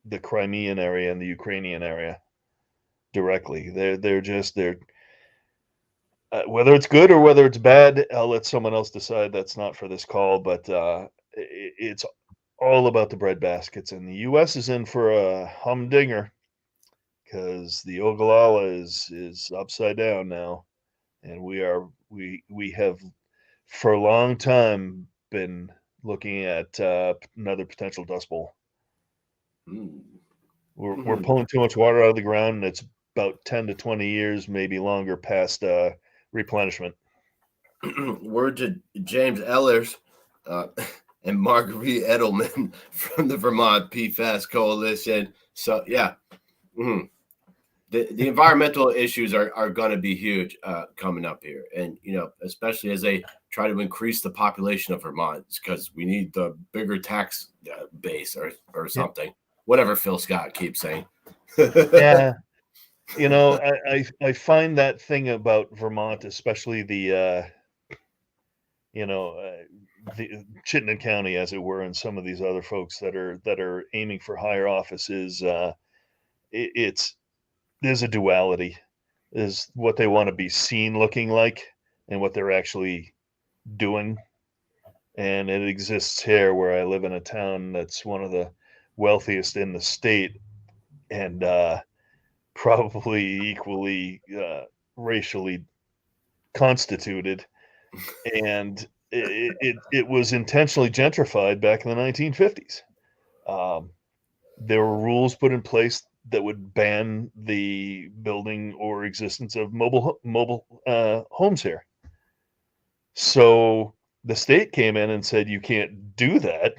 the Crimean area and the Ukrainian area directly. They're whether it's good or whether it's bad, I'll let someone else decide. That's not for this call, but it's all about the bread baskets, and the U.S. is in for a humdinger because the Ogallala is upside down now, and we have for a long time been looking at another potential dust bowl. We're pulling too much water out of the ground, and it's about 10 to 20 years, maybe longer, past replenishment. Word to James Ellers and Marguerite Edelman from the Vermont PFAS Coalition. So, yeah. The environmental issues are going to be huge coming up here. And, especially as they try to increase the population of Vermont, because we need the bigger tax base or something. Whatever Phil Scott keeps saying. Yeah. I find that thing about Vermont, especially the Chittenden County, as it were, and some of these other folks that are aiming for higher offices. There's a duality. Is what they want to be seen looking like and what they're actually doing. And it exists here where I live in a town that's one of the wealthiest in the state, and probably equally racially constituted, and it was intentionally gentrified back in the 1950s. There were rules put in place ban the building or existence of mobile homes here. So the state came in and said you can't do that,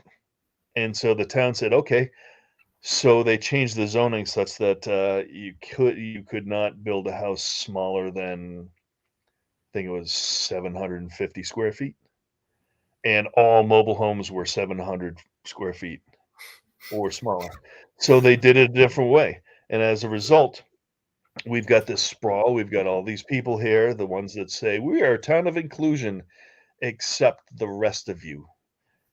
and so the town said okay. So they changed the zoning such that you could not build a house smaller than, I think it was 750 square feet, and all mobile homes were 700 square feet or smaller. So they did it a different way, and as a result, we've got this sprawl. We've got all these people here, the ones that say we are a town of inclusion, except the rest of you.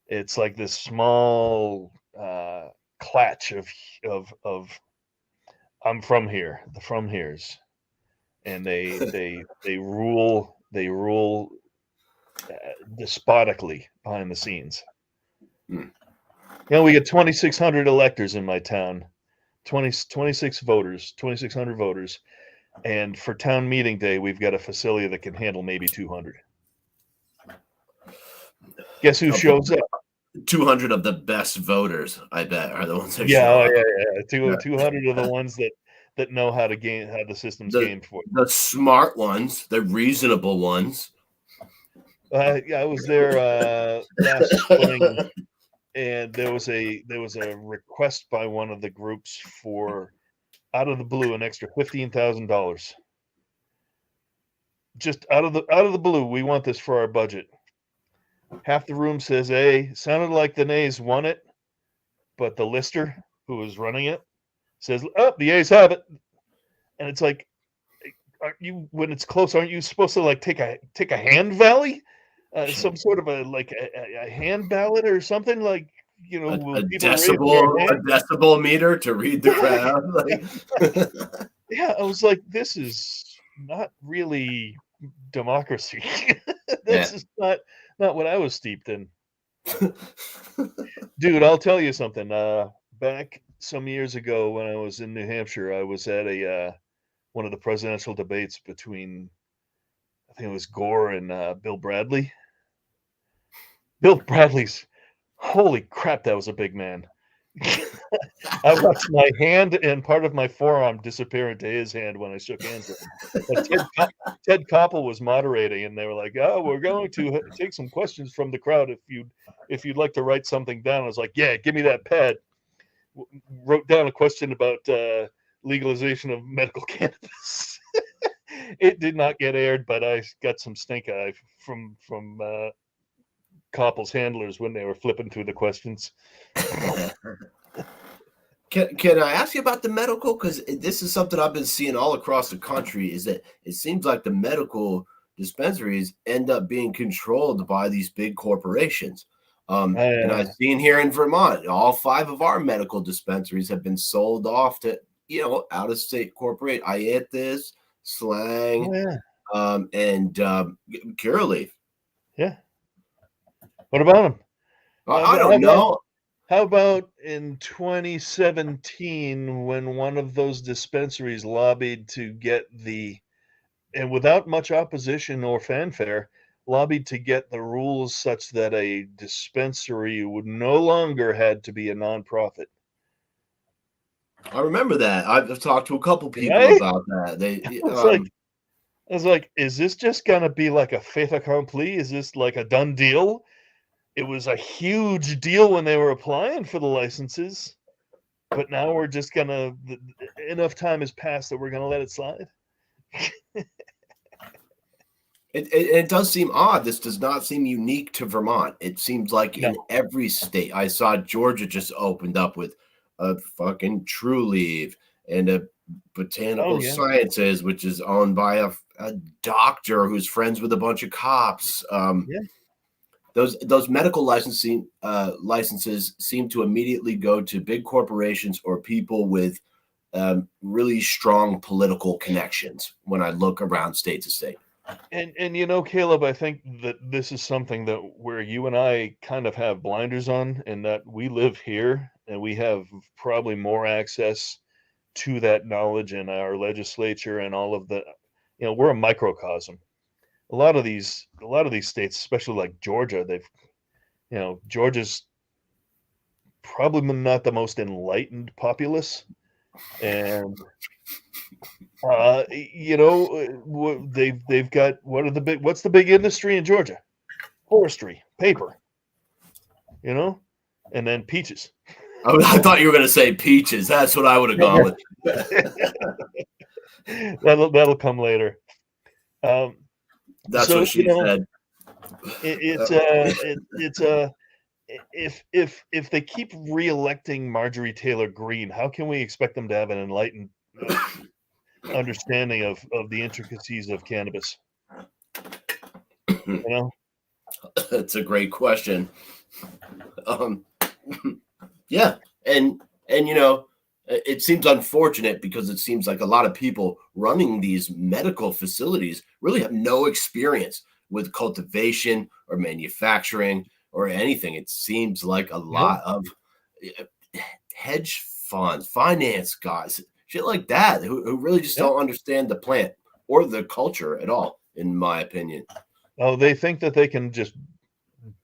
It's like this small clatch of I'm from here, the from heres, and they rule despotically behind the scenes. Hmm. You know, we get 2,600 electors in my town, 26 voters, 2,600 voters, and for town meeting day, we've got a facility that can handle maybe 200. Guess who shows up? 200 of the best voters, I bet, are the ones that Yeah, show up. yeah. 200 of the ones that know how the system's gamed for. The smart ones, the reasonable ones. Yeah, I was there last spring, and there was a request by one of the groups for, out of the blue, an extra $15,000. Just out of the blue, we want this for our budget. Half the room says A. Sounded like the nays won it, but the lister who was running it says, "Oh, the A's have it." And it's like, aren't you, when it's close, aren't you supposed to like take a hand valley, some sort of a hand ballot or something, like, you know, a people raise their hand? decibel meter to read the crowd. Like, Yeah, I was like, this is not really democracy. This is not what I was steeped in. Dude, I'll tell you something. Back some years ago when I was in New Hampshire, I was at one of the presidential debates between, I think it was Gore and Bill Bradley. Bill Bradley's, holy crap, that was a big man. I watched my hand and part of my forearm disappear into his hand when I shook hands with him. But Ted Koppel was moderating, and they were like, "Oh, we're going to take some questions from the crowd. If you'd like to write something down." I was like, "Yeah, give me that pad." Wrote down a question about legalization of medical cannabis. It did not get aired, but I got some stink eye from Koppel's handlers when they were flipping through the questions. Can I ask you about the medical? Because this is something I've been seeing all across the country, is that it seems like the medical dispensaries end up being controlled by these big corporations. And I've seen here in Vermont, all 5 of our medical dispensaries have been sold off to, out-of-state corporate. Ayatis, Slang, and Curaleaf. Yeah. What about them? I don't know. How about in 2017 when one of those dispensaries lobbied to get and without much opposition or fanfare, lobbied to get the rules such that a dispensary would no longer had to be a nonprofit? I remember that. I've talked to a couple people about that. I was like, is this just gonna be like a fait accompli? Is this like a done deal? It was a huge deal when they were applying for the licenses, but now we're just gonna, enough time has passed that we're gonna let it slide. It does seem odd. This does not seem unique to Vermont. It seems like in every state. I saw Georgia just opened up with a fucking True Leaf and a Botanical Sciences, which is owned by a doctor who's friends with a bunch of cops. Those medical licenses seem to immediately go to big corporations or people with really strong political connections when I look around state to state. And Caleb, I think that this is something that where you and I kind of have blinders on, in that we live here and we have probably more access to that knowledge in our legislature and all of the, we're a microcosm. A lot of these states, especially like Georgia, Georgia's probably not the most enlightened populace, And they've got what's the big industry in Georgia? Forestry, paper, and then peaches. I thought you were going to say peaches. That's what I would have gone with. That'll come later. That's what she said. If they keep reelecting Marjorie Taylor Greene, how can we expect them to have an enlightened understanding of the intricacies of cannabis? That's a great question. Yeah, and it seems unfortunate because it seems like a lot of people running these medical facilities really have no experience with cultivation or manufacturing or anything. It seems like a lot of hedge funds, finance guys, shit like that, who really just don't understand the plant or the culture at all, in my opinion. Oh, they think that they can just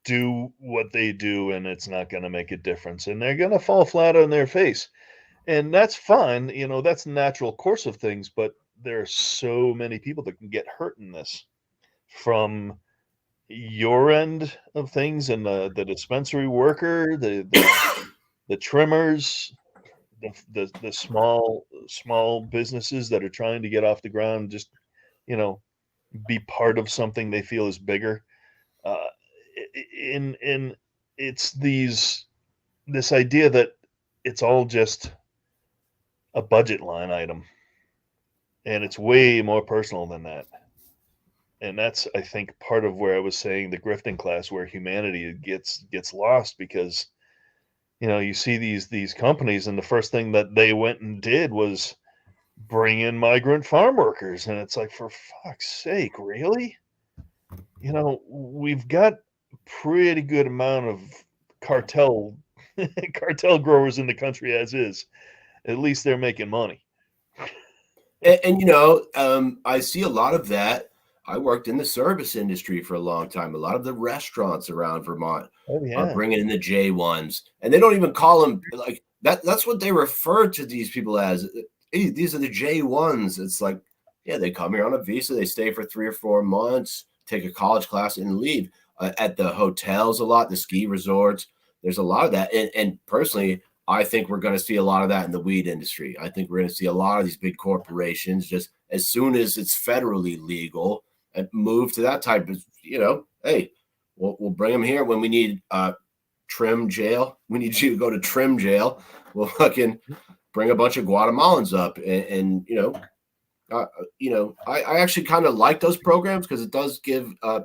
do what they do and it's not going to make a difference, and they're going to fall flat on their face. And that's fine, that's the natural course of things, but there are so many people that can get hurt in this, from your end of things and the dispensary worker, the trimmers, the small businesses that are trying to get off the ground, just be part of something they feel is bigger. In it's this idea that it's all just a budget line item, and it's way more personal than that. And that's, I think, part of where I was saying the grifting class, where humanity gets lost, because you see these companies, and the first thing that they went and did was bring in migrant farm workers, and it's like, for fuck's sake, really? We've got pretty good amount of cartel growers in the country as is. At least they're making money. And I see a lot of that. I worked in the service industry for a long time. A lot of the restaurants around Vermont are bringing in the J1s, and they don't even call them like that. That's what they refer to these people as. Hey, these are the J1s. It's like, yeah, they come here on a visa. They stay for 3 or 4 months, take a college class, and leave. At the hotels a lot, the ski resorts, there's a lot of that. And personally, I think we're going to see a lot of that in the weed industry. I think we're going to see a lot of these big corporations, just as soon as it's federally legal, and move to that type of, hey, we'll bring them here when we need trim jail. We need you to go to trim jail. We'll fucking bring a bunch of Guatemalans up. And I actually kind of like those programs, because it does give a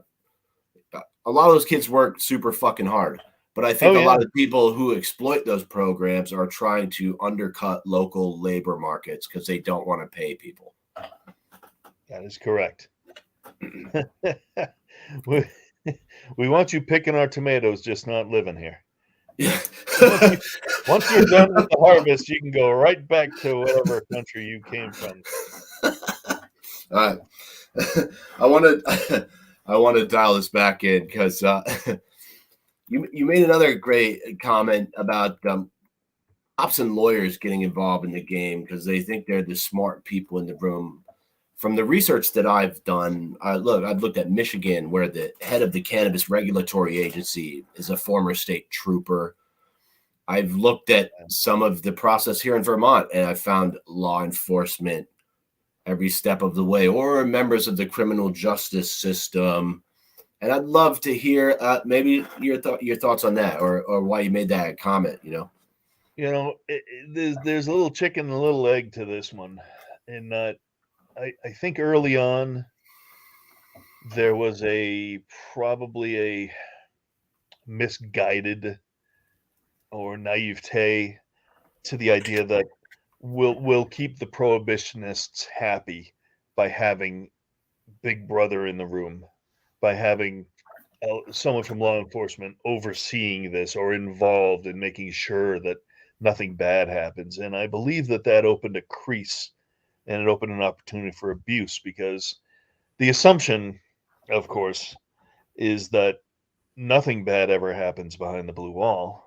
lot of those kids work super fucking hard. But I think a lot of people who exploit those programs are trying to undercut local labor markets because they don't want to pay people. That is correct. We want you picking our tomatoes, just not living here. Yeah. Once you're done with the harvest, you can go right back to whatever country you came from. All right. I want to dial this back in, because you made another great comment about cops and lawyers getting involved in the game because they think they're the smart people in the room. From the research that I've done, I've looked at Michigan, where the head of the Cannabis Regulatory Agency is a former state trooper. I've looked at some of the process here in Vermont, and I found law enforcement every step of the way, or members of the criminal justice system. And I'd love to hear maybe your thoughts on that, or why you made that comment. There's a little chicken and a little egg to this one, in that I think early on there was probably a misguided or naivete to the idea that we'll keep the prohibitionists happy by having Big Brother in the room, by having someone from law enforcement overseeing this or involved in making sure that nothing bad happens. And I believe that opened a crease, and it opened an opportunity for abuse, because the assumption, of course, is that nothing bad ever happens behind the blue wall.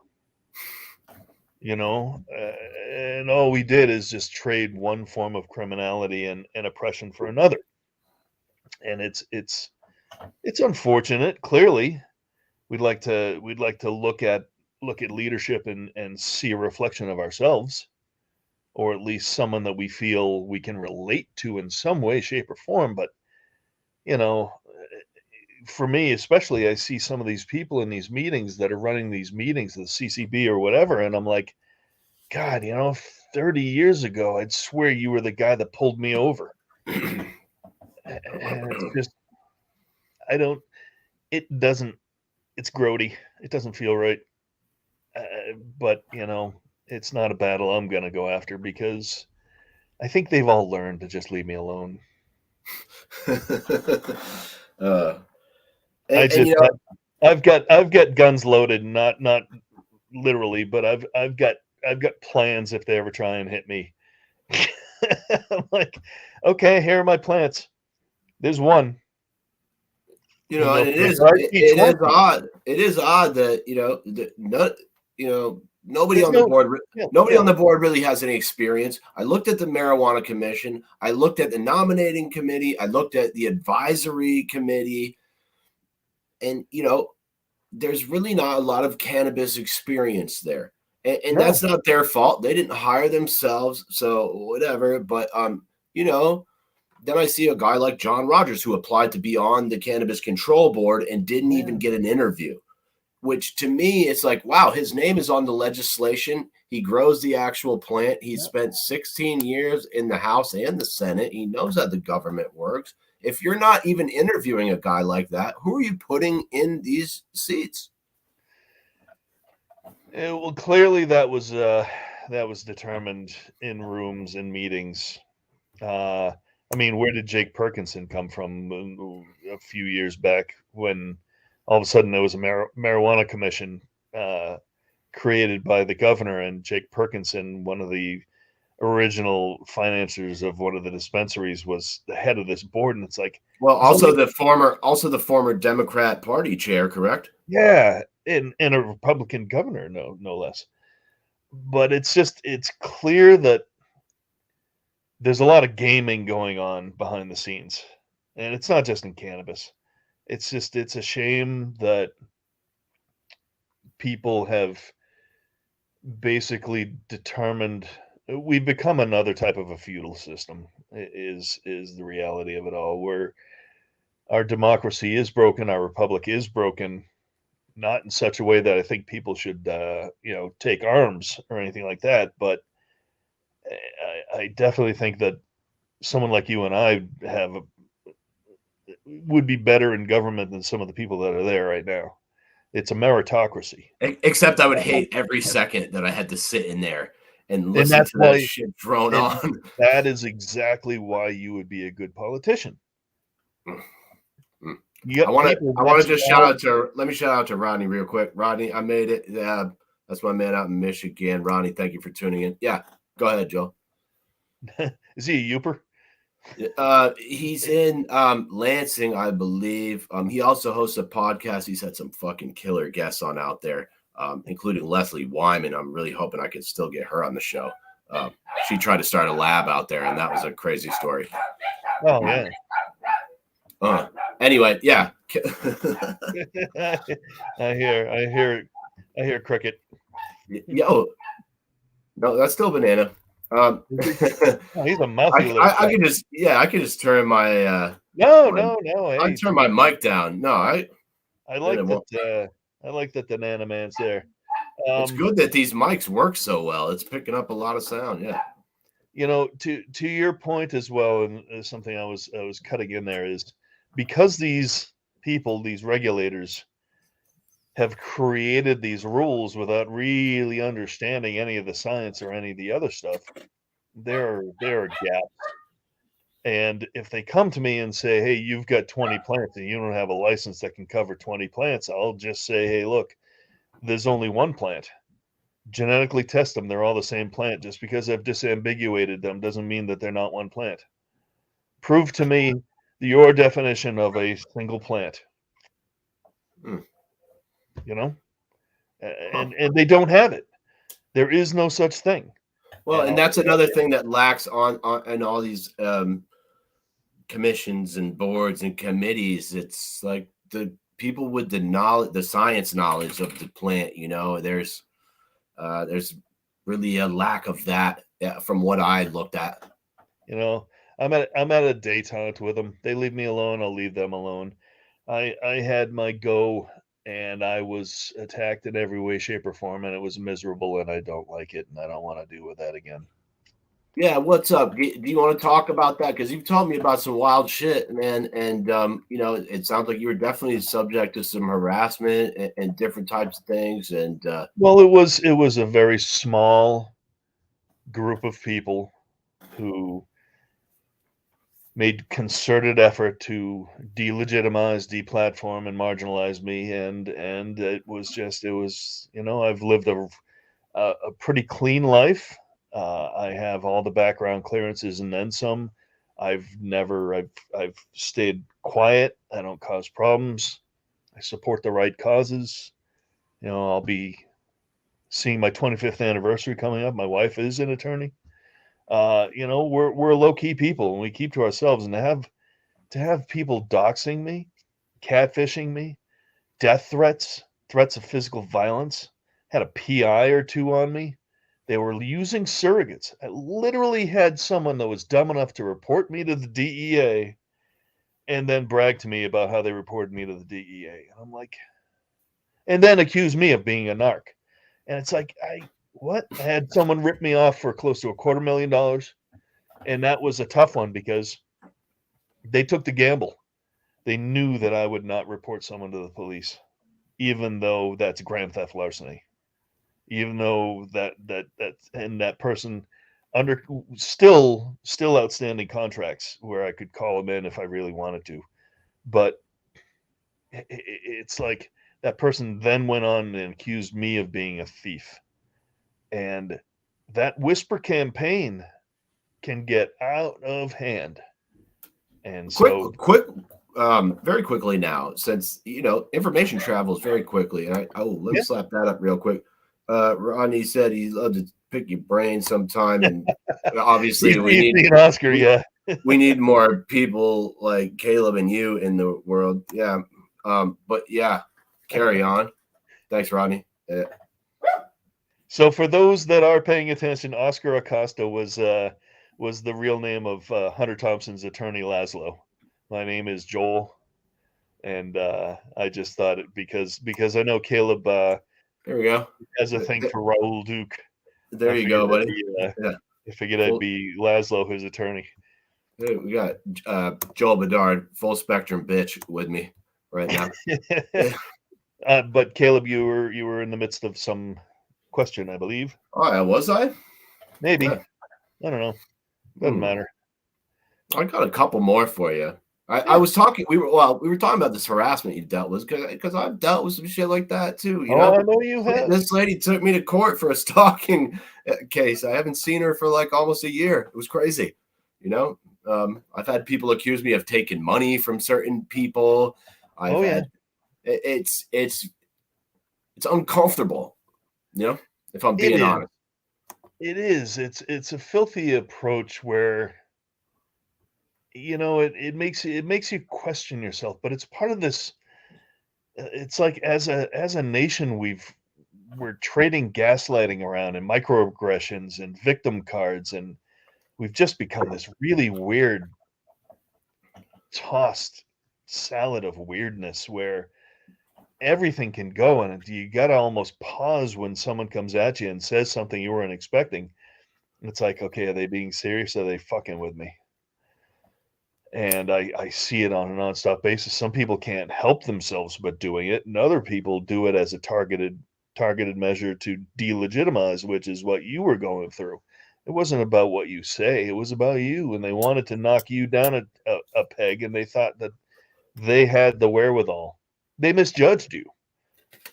and all we did is just trade one form of criminality and oppression for another. And it's unfortunate. Clearly, we'd like to look at leadership and see a reflection of ourselves, or at least someone that we feel we can relate to in some way, shape, or form. But you know, for me, especially, I see some of these people in these meetings that are running these meetings, the CCB or whatever, and I'm like, God, 30 years ago, I'd swear you were the guy that pulled me over. And it's just, I don't, it doesn't, it's grody. It doesn't feel right. But, it's not a battle I'm going to go after because I think they've all learned to just leave me alone. I've got guns loaded, not literally, but I've got plans if they ever try and hit me. I'm like, okay, here are my plants. There's one. And it is odd. It is odd that nobody on the board. Nobody on the board really has any experience. I looked at the marijuana commission. I looked at the nominating committee. I looked at the advisory committee, and there's really not a lot of cannabis experience there, and that's not their fault. They didn't hire themselves, so whatever. But then I see a guy like John Rogers who applied to be on the Cannabis Control Board and didn't even get an interview, which to me, it's like, wow, his name is on the legislation. He grows the actual plant. He spent 16 years in the House and the Senate. He knows how the government works. If you're not even interviewing a guy like that, who are you putting in these seats? Well, clearly that was determined in rooms and meetings. I mean, where did Jake Perkinson come from a few years back when all of a sudden there was a marijuana commission created by the governor, and Jake Perkinson, one of the original financiers of one of the dispensaries, was the head of this board. And it's like, well, also the former Democrat Party chair, correct? Yeah, and a Republican governor, no less. But it's clear that there's a lot of gaming going on behind the scenes, and it's not just in cannabis. It's a shame that people have basically determined we've become another type of a feudal system is the reality of it all, where our democracy is broken, our republic is broken, not in such a way that I think people should take arms or anything like that, but I definitely think that someone like you and I would be better in government than some of the people that are there right now. It's a meritocracy. Except I would hate every second that I had to sit in there and listen to that shit drone on. That is exactly why you would be a good politician. I want to just let me shout out to Rodney real quick. Rodney, I made it. That's my man out in Michigan. Rodney, thank you for tuning in. Yeah, go ahead, Joe. Is he a Youper? He's in Lansing, I believe. He also hosts a podcast. He's had some fucking killer guests on out there, including Leslie Wyman. I'm really hoping I can still get her on the show. She tried to start a lab out there, and that was a crazy story. Oh yeah. Anyway, yeah. I hear cricket. Yo, no, that's still banana. He's a mouthy. I can just turn my no. I turn my mic down. No, I like that. I like that the Nana Man's there. It's good that these mics work so well. It's picking up a lot of sound. Yeah. To your point as well, and something I was cutting in there is because these people, these regulators, have created these rules without really understanding any of the science or any of the other stuff. There are gaps. And if they come to me and say, hey, you've got 20 plants and you don't have a license that can cover 20 plants, I'll just say, hey, look, there's only one plant. Genetically test them. They're all the same plant. Just because I've disambiguated them doesn't mean that they're not one plant. Prove to me your definition of a single plant. And they don't have it. There is no such thing. Well, and that's another thing that lacks on in all these commissions and boards and committees. It's like the people with the knowledge, the science knowledge of the plant. There's really a lack of that from what I looked at. I'm at a detente with them. They leave me alone, I'll leave them alone. I had my go, and I was attacked in every way, shape, or form, and it was miserable, and I don't like it, and I don't want to deal with that again. Yeah, what's up? Do you want to talk about that? Because you've told me about some wild shit, man. And it sounds like you were definitely subject to some harassment and different types of things. And well, it was a very small group of people who made concerted effort to delegitimize, deplatform, and marginalize me, and it was I've lived a pretty clean life. I have all the background clearances and then some. I've stayed quiet. I don't cause problems. I support the right causes. I'll be seeing my 25th anniversary coming up. My wife is an attorney. We're low key people, and we keep to ourselves. And to have people doxing me, catfishing me, death threats of physical violence, had a PI or two on me. They were using surrogates. I literally had someone that was dumb enough to report me to the DEA and then brag to me about how they reported me to the DEA. And I'm like, and then accuse me of being a narc. And it's like, what? I had someone rip me off for close to $250,000. And that was a tough one because they took the gamble. They knew that I would not report someone to the police, even though that's grand theft larceny. Even though that person under still outstanding contracts where I could call them in if I really wanted to. But it's like that person then went on and accused me of being a thief. And that whisper campaign can get out of hand. And very quickly now, since information travels very quickly. And let me slap that up real quick. Rodney said he'd love to pick your brain sometime, and obviously we need Oscar. Yeah, we need more people like Caleb and you in the world. Yeah, but yeah, carry on. Thanks, Rodney. Yeah. So for those that are paying attention, Oscar Acosta was the real name of Hunter Thompson's attorney, Laszlo. My name is Joel, and I just thought it because I know Caleb. There we go. Has a thing for Raoul Duke. There you go, buddy. I figured I'd be Laszlo, his attorney. Hey, we got Joel Bedard, full spectrum bitch, with me right now. But Caleb, you were in the midst of some question, I believe. Oh, was I? Maybe. Yeah. I don't know. Doesn't matter. I got a couple more for you. I was talking. We were talking about this harassment you dealt with because I've dealt with some shit like that too. I know you have. This lady took me to court for a stalking case. I haven't seen her for like almost a year. It was crazy. I've had people accuse me of taking money from certain people. It's uncomfortable. If I'm being honest. It is. It's a filthy approach where. It makes you question yourself, but it's part of this. It's like as a nation, we're trading gaslighting around and microaggressions and victim cards, and we've just become this really weird tossed salad of weirdness where everything can go, and you got to almost pause when someone comes at you and says something you weren't expecting. It's like, okay, are they being serious? Are they fucking with me? And I see it on a nonstop basis. Some people can't help themselves but doing it, and other people do it as a targeted measure to delegitimize, which is what you were going through. It wasn't about what you say; it was about you, and they wanted to knock you down a peg, and they thought that they had the wherewithal. They misjudged you,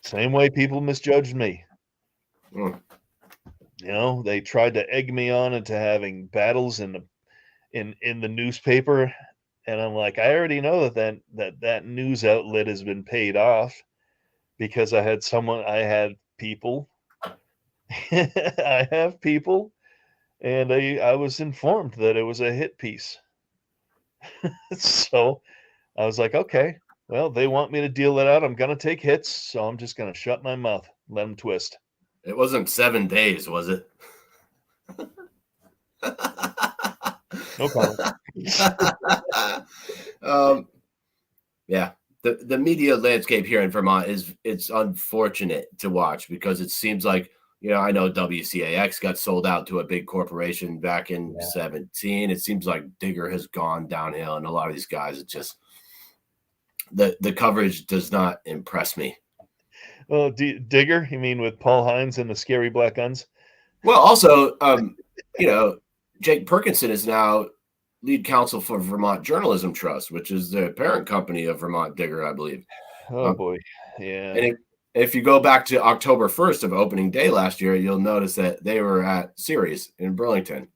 same way people misjudged me. They tried to egg me on into having battles in the newspaper, and I'm like, I already know that news outlet has been paid off because I had people I have people, and I was informed that it was a hit piece. So I was like, okay, well, they want me to deal that out. I'm going to take hits. So I'm just going to shut my mouth, let them twist. It wasn't 7 days, was it? No comment. Yeah. The media landscape here in Vermont it's unfortunate to watch because it seems like, I know WCAX got sold out to a big corporation back in 2017. It seems like Digger has gone downhill, and a lot of these guys, it's just the coverage does not impress me. Well, Digger, you mean with Paul Hines and the scary black guns? Well, also, Jake Perkinson is now lead counsel for Vermont Journalism Trust, which is the parent company of Vermont Digger, I believe. Oh boy, yeah. And if you go back to October 1st of opening day last year, you'll notice that they were at Ceres in Burlington,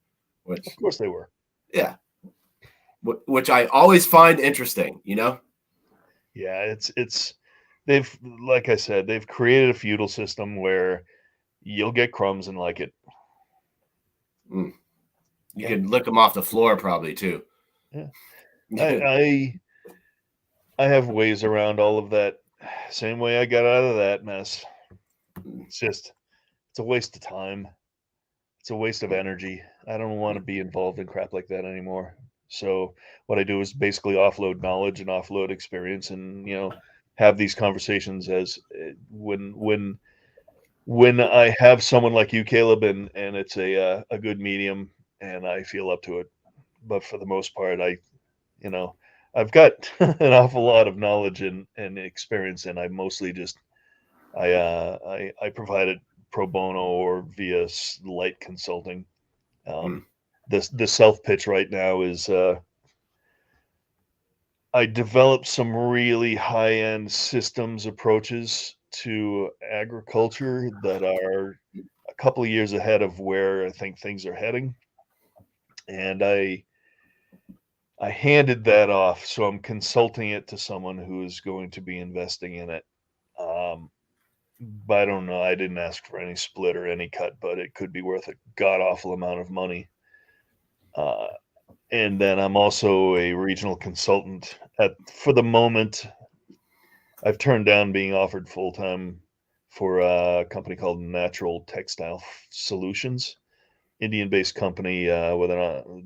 which of course they were. Yeah, which I always find interesting. Yeah, it's they've, like I said, they've created a feudal system where you'll get crumbs and like it. You can lick them off the floor probably too. Yeah. I have ways around all of that. Same way I got out of that mess. It's a waste of time. It's a waste of energy. I don't want to be involved in crap like that anymore. So what I do is basically offload knowledge and offload experience, and have these conversations as when I have someone like you, Caleb, and it's a good medium, and I feel up to it. But for the most part, I've got an awful lot of knowledge and experience, and I mostly just I provide it pro bono or via light consulting. The self pitch right now is I developed some really high end systems approaches to agriculture that are a couple of years ahead of where I think things are heading, and I handed that off, so I'm consulting it to someone who is going to be investing in it. But I don't know. I didn't ask for any split or any cut, but it could be worth a god awful amount of money. And then I'm also a regional consultant. For the moment, I've turned down being offered full time for a company called Natural Textile Solutions, Indian-based company with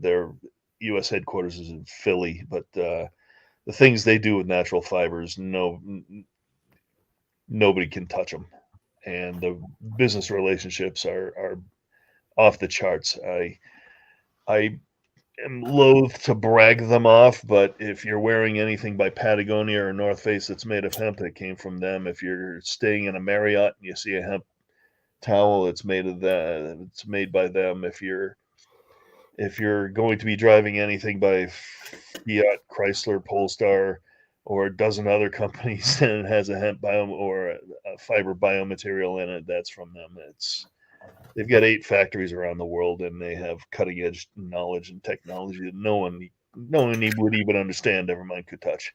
their U.S. headquarters is in Philly, but the things they do with natural fibers, nobody can touch them, and the business relationships are off the charts. I am loath to brag them off, but if you're wearing anything by Patagonia or North Face that's made of hemp, that came from them. If you're staying in a Marriott and you see a hemp towel, it's made of that. It's made by them. If you're going to be driving anything by Fiat, Chrysler, Polestar, or a dozen other companies, and it has a hemp or a fiber biomaterial in it, that's from them. They've got 8 factories around the world, and they have cutting edge knowledge and technology that no one would even understand, never mind could touch.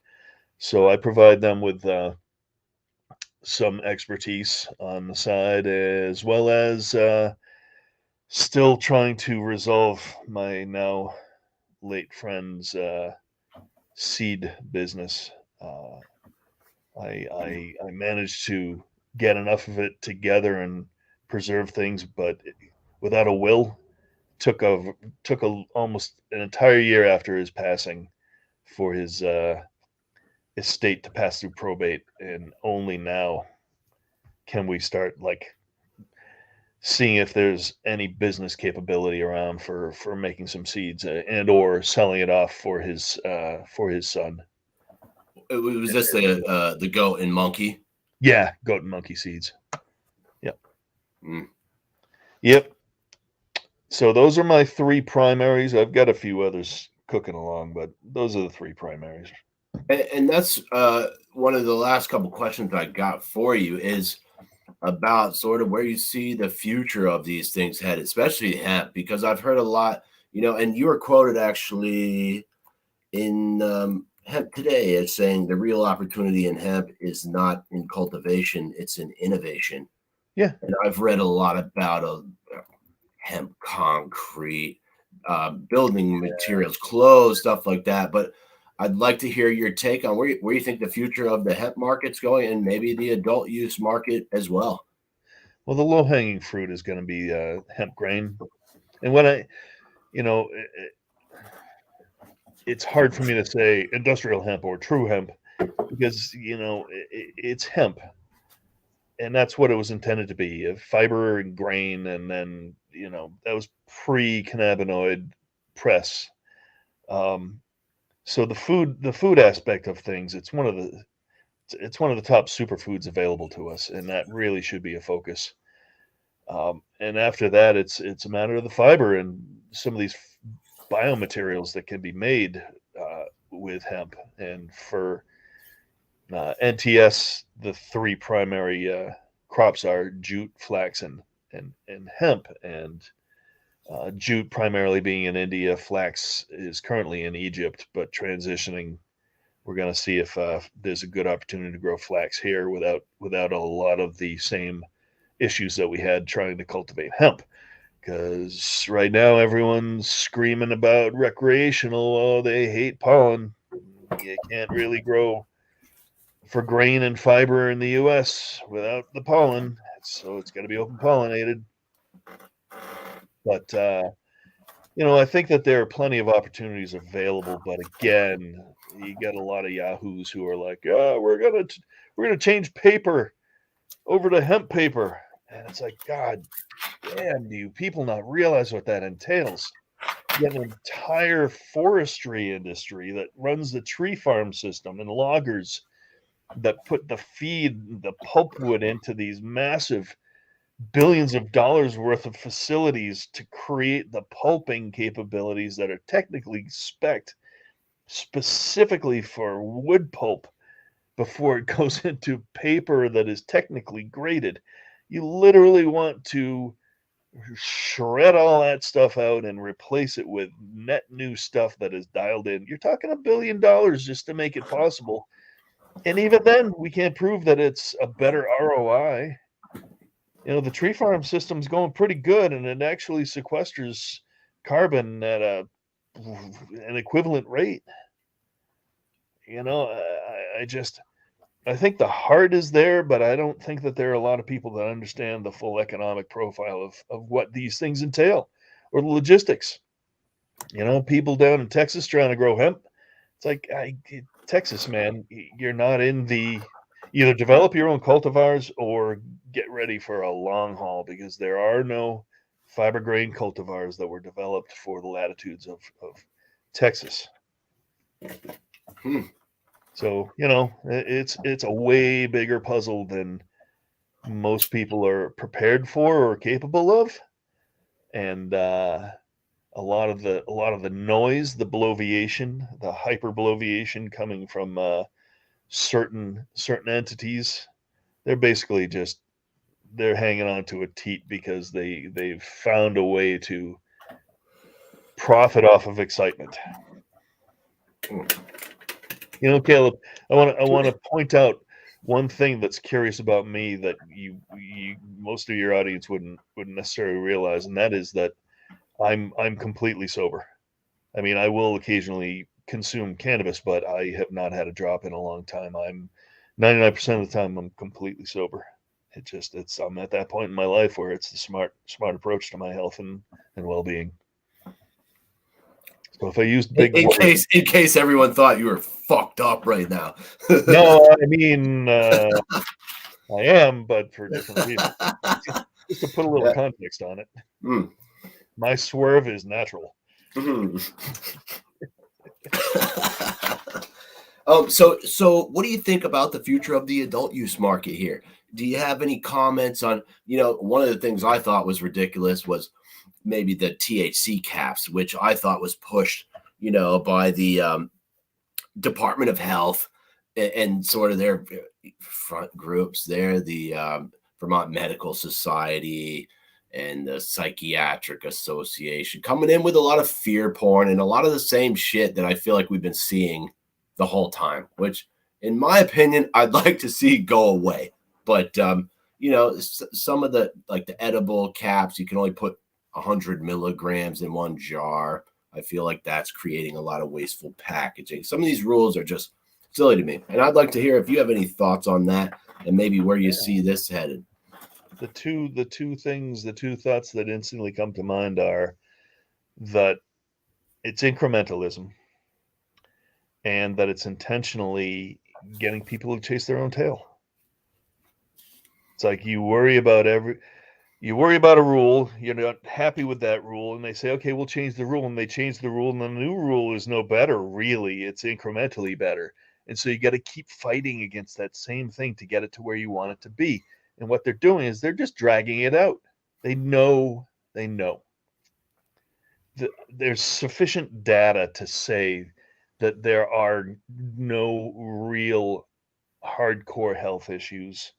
So I provide them with some expertise on the side, as well as still trying to resolve my now late friend's seed business. I managed to get enough of it together and preserve things, but without a will, took almost an entire year after his passing for his estate to pass through probate, and only now can we start seeing if there's any business capability around for making some seeds and or selling it off for his son. Was this the goat and monkey? Yeah, goat and monkey seeds. Yep. Yep. So those are my 3 primaries. I've got a few others cooking along, but those are the 3 primaries. And that's one of the last couple questions I got for you is about sort of where you see the future of these things head, especially hemp, because I've heard a lot, and you were quoted actually in Hemp Today as saying the real opportunity in hemp is not in cultivation, it's in innovation. Yeah. And I've read a lot about hemp concrete, building materials, clothes, stuff like that. But I'd like to hear your take on where you think the future of the hemp market's going, and maybe the adult use market as well. Well, the low hanging fruit is going to be hemp grain. And when it's hard for me to say industrial hemp or true hemp because, it's hemp. And that's what it was intended to be, fiber and grain. And then, that was pre-cannabinoid press. So the food aspect of things, it's one of the top superfoods available to us, and that really should be a focus. And after that, it's a matter of the fiber and some of these biomaterials that can be made with hemp. And for NTS, the three primary crops are jute, flax, and hemp. And jute primarily being in India, flax is currently in Egypt, but transitioning. We're going to see if there's a good opportunity to grow flax here without a lot of the same issues that we had trying to cultivate hemp. Because right now everyone's screaming about recreational. Oh, they hate pollen. You can't really grow for grain and fiber in the U.S. without the pollen, so it's got to be open pollinated. But I think that there are plenty of opportunities available. But again, you get a lot of yahoos who are like, "Oh, we're gonna change paper over to hemp paper," and it's like, God damn, do you people not realize what that entails? You have an entire forestry industry that runs the tree farm system and loggers that put the feed, the pulpwood into these massive billions of dollars worth of facilities to create the pulping capabilities that are technically spec'd specifically for wood pulp before it goes into paper that is technically graded. You literally want to shred all that stuff out and replace it with net new stuff that is dialed in. You're talking $1 billion just to make it possible. And even then, we can't prove that it's a better ROI. The tree farm system's going pretty good, and it actually sequesters carbon at an equivalent rate. I think the heart is there, but I don't think that there are a lot of people that understand the full economic profile of what these things entail or the logistics. People down in Texas trying to grow hemp. It's like, Texas, man, you're not in either develop your own cultivars or get ready for a long haul, because there are no fiber grain cultivars that were developed for the latitudes of Texas. So, it's a way bigger puzzle than most people are prepared for or capable of. And a lot of the noise, the bloviation, the hyperbloviation coming from certain entities, they're basically they're hanging on to a teat because they've found a way to profit off of excitement. Caleb, I want to point out one thing that's curious about me that you most of your audience wouldn't necessarily realize, and that is that I'm completely sober. I mean, I will occasionally consume cannabis, but I have not had a drop in a long time. I'm 99% of the time I'm completely sober. I'm at that point in my life where it's the smart approach to my health and well-being. So if I used big words, in case everyone thought you were fucked up right now. No, I mean, I am, but for different reasons. Just to put a little context on it. My swerve is natural. So what do you think about the future of the adult use market here? Do you have any comments on, one of the things I thought was ridiculous was maybe the THC caps, which I thought was pushed, by the Department of Health and sort of their front groups there, the Vermont Medical Society and the Psychiatric Association, coming in with a lot of fear porn and a lot of the same shit that I feel like we've been seeing the whole time, which in my opinion, I'd like to see go away. But, some of the edible caps, you can only put 100 milligrams in one jar. I feel like that's creating a lot of wasteful packaging. Some of these rules are just silly to me. And I'd like to hear if you have any thoughts on that and maybe where you see this headed. The two thoughts that instantly come to mind are that it's incrementalism and that it's intentionally getting people to chase their own tail. It's like you worry about a rule, you're not happy with that rule, and they say, okay, we'll change the rule, and they change the rule, and the new rule is no better, really. It's incrementally better. And so you got to keep fighting against that same thing to get it to where you want it to be. And what they're doing is they're just dragging it out. They know. There's sufficient data to say that there are no real hardcore health issues.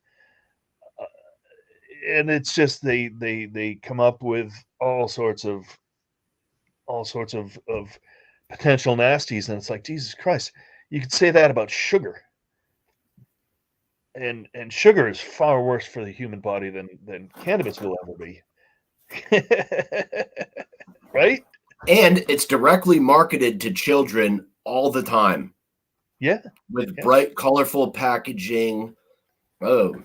And it's just they come up with all sorts of potential nasties, and it's like, Jesus Christ, you could say that about sugar. And sugar is far worse for the human body than cannabis will ever be. Right? And it's directly marketed to children all the time. Yeah. With bright, colorful packaging. Oh.